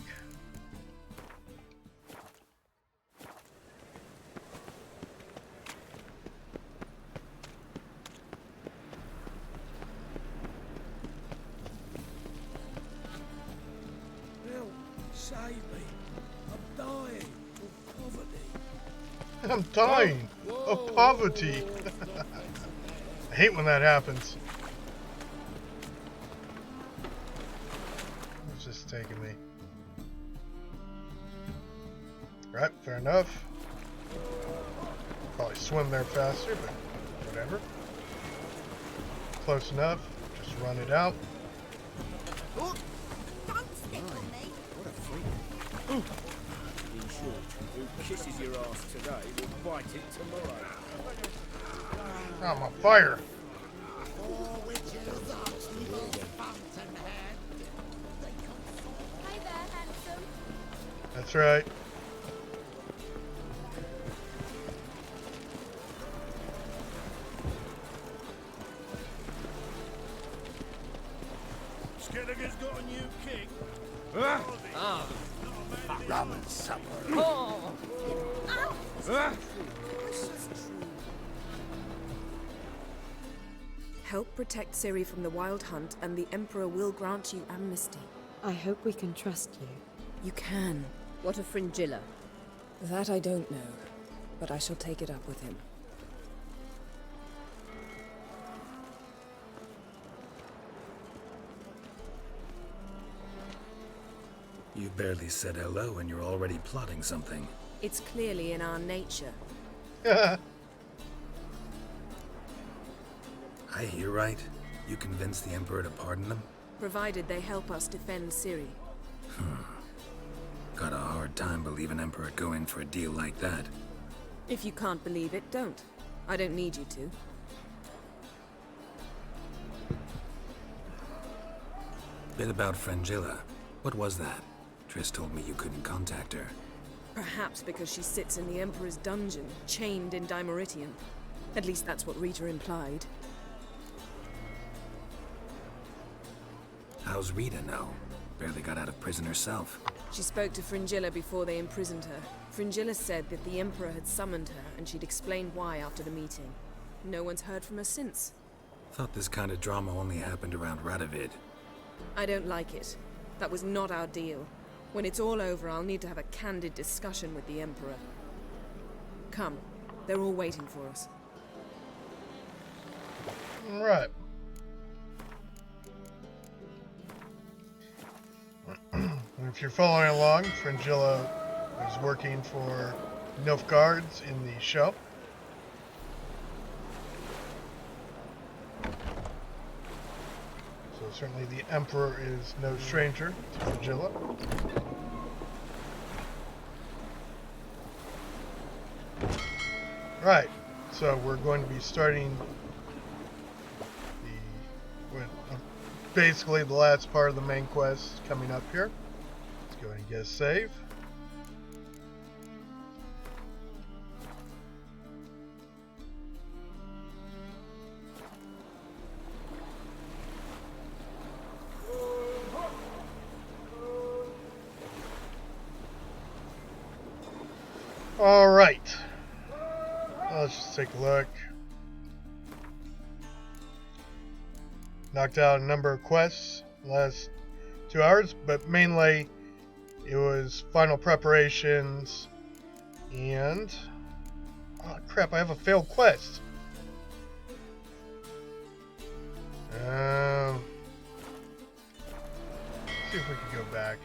S19: Help, save me. I'm dying of poverty.
S1: I'm dying of poverty. I hate when that happens. It's just taking me. Right, fair enough. Probably swim there faster, but whatever. Close enough. Just run it out.
S16: Don't stick on me.
S18: What a freak. In short, who kisses your ass today will bite it tomorrow.
S1: Oh, I'm on fire.
S9: Hi there, handsome.
S1: That's right.
S19: Skinniger's got a new king.
S14: Rum and supper.
S4: Help protect Ciri from the Wild Hunt, and the Emperor will grant you amnesty.
S5: I hope we can trust you.
S4: You can.
S13: What of Fringilla?
S4: That I don't know, but I shall take it up with him.
S3: You barely said hello and you're already plotting something.
S4: It's clearly in our nature.
S3: I hear right? You convinced the Emperor to pardon them?
S4: Provided they help us defend Ciri.
S3: Got a hard time believing Emperor'd go in for a deal like that.
S4: If you can't believe it, don't. I don't need you to.
S3: Bit about Fringilla. What was that? Triss told me you couldn't contact her.
S4: Perhaps because she sits in the Emperor's dungeon, chained in Dimeritium. At least that's what Rita implied.
S3: How's Rita know? Barely got out of prison herself.
S4: She spoke to Fringilla before they imprisoned her. Fringilla said that the Emperor had summoned her, and she'd explained why after the meeting. No one's heard from her since.
S3: Thought this kind of drama only happened around Radovid.
S4: I don't like it. That was not our deal. When it's all over, I'll need to have a candid discussion with the Emperor. Come. They're all waiting for us.
S1: Right. If you're following along, Fringilla was working for Nilfgaards in the show. So certainly the Emperor is no stranger to Fringilla. Right, so we're going to be starting basically the last part of the main quest coming up here. Let's go ahead and get a save. All right, let's just take a look. Knocked out a number of quests in the last 2 hours, but mainly it was final preparations and... oh crap, I have a failed quest. Let's see if we can go back.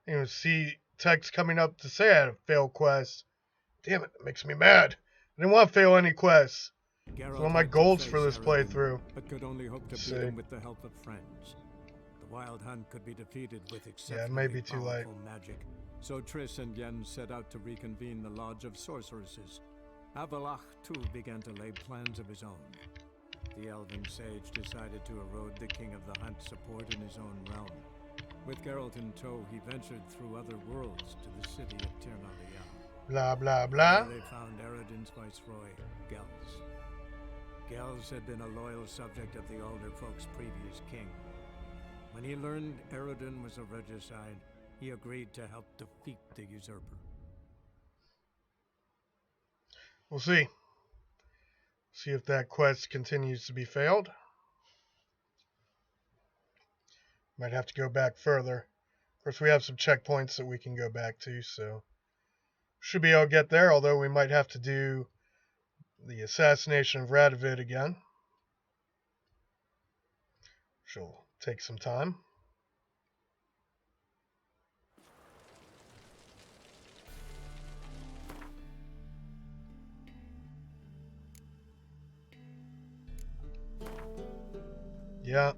S1: You know, see text coming up to say I had a failed quest. Damn it, that makes me mad. I didn't want to fail any quests. It's one of my goals for this playthrough.
S20: But could only hope to beat him with the help of friends. The Wild Hunt could be defeated with exceptionally
S1: it may be too late.
S20: powerful magic, So Triss and Yen set out to reconvene the Lodge of Sorceresses. Avallac'h, too, began to lay plans of his own. The elven sage decided to erode the King of the Hunt support in his own realm. With Geralt in tow, he ventured through other worlds to the city of Tir na Lial.
S1: Blah, blah, blah.
S20: There they found Eredin's viceroy, Gels. Gels had been a loyal subject of the Alder Folk's previous king. When he learned Eredin was a regicide, he agreed to help defeat the usurper.
S1: We'll see. See if that quest continues to be failed. Might have to go back further. Of course, we have some checkpoints that we can go back to, so should be able to get there, although we might have to do the assassination of Radovid again, which will take some time. Yeah.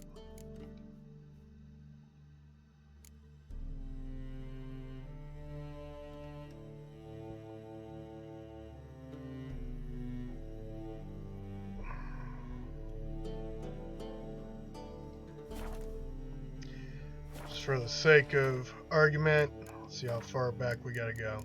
S1: Just for the sake of argument, let's see how far back we gotta go.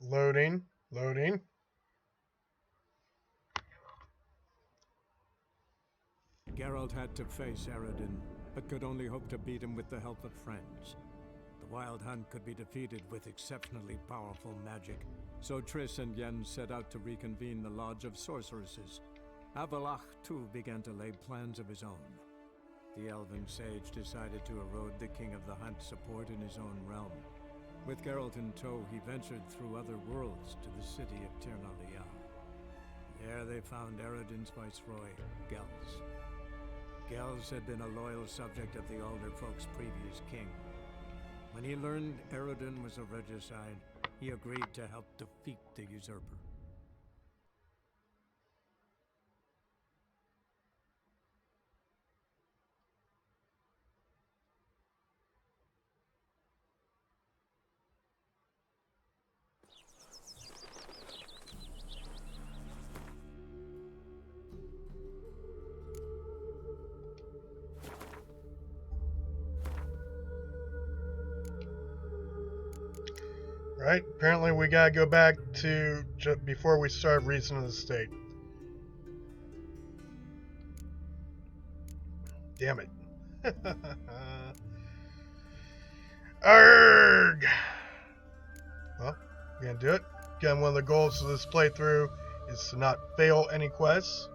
S1: Loading, loading.
S20: Geralt had to face Eredin, but could only hope to beat him with the help of friends. The Wild Hunt could be defeated with exceptionally powerful magic, so Triss and Yen set out to reconvene the Lodge of Sorceresses. Avallac'h, too, began to lay plans of his own. The elven sage decided to erode the King of the Hunt support in his own realm. With Geralt in tow, he ventured through other worlds to the city of Tir na Lial. There they found Eredin's viceroy, Gels. Gels had been a loyal subject of the Alder Folk's previous king. When he learned Eredin was a regicide, he agreed to help defeat the usurper.
S1: Right, apparently we gotta go back to before we start Reason of the State. Damn it. Arrgh! Well, we're gonna do it. Again, one of the goals of this playthrough is to not fail any quests.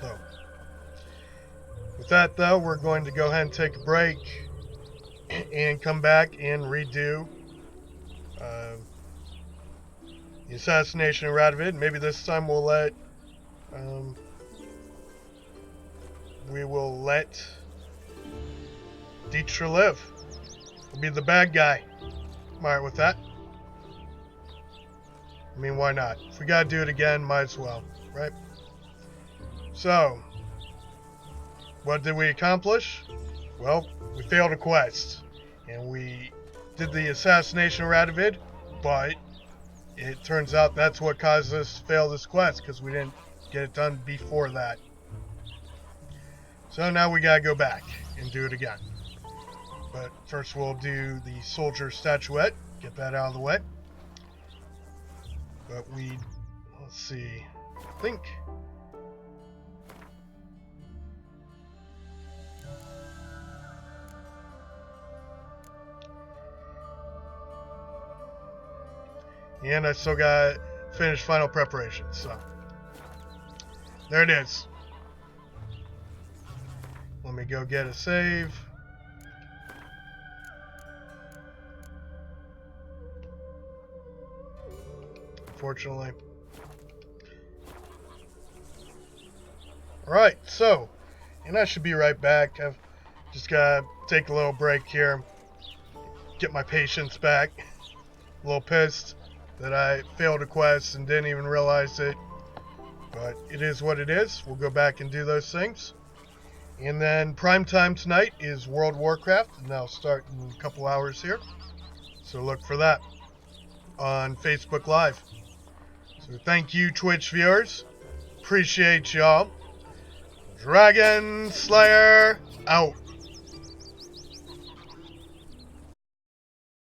S1: So, with that though, we're going to go ahead and take a break and come back and redo the assassination of Radovid. Maybe this time we'll let Dijkstra live. He'll be the bad guy. I'm alright with that. I mean, why not? If we gotta do it again, might as well, right? So, what did we accomplish? Well, we failed a quest, and we did the assassination of Radovid, but it turns out that's what caused us to fail this quest, because we didn't get it done before that. So now we gotta go back and do it again. But first we'll do the soldier statuette, get that out of the way. But let's see, I think... And I still got to finish final preparations, so... There it is. Let me go get a save. Fortunately. Alright, so, and I should be right back. I've just got to take a little break here. Get my patience back. A little pissed that I failed a quest and didn't even realize it. But it is what it is. We'll go back and do those things. And then prime time tonight is World of Warcraft. And that'll start in a couple hours here. So look for that on Facebook Live. So thank you, Twitch viewers. Appreciate y'all. Dragon Slayer out.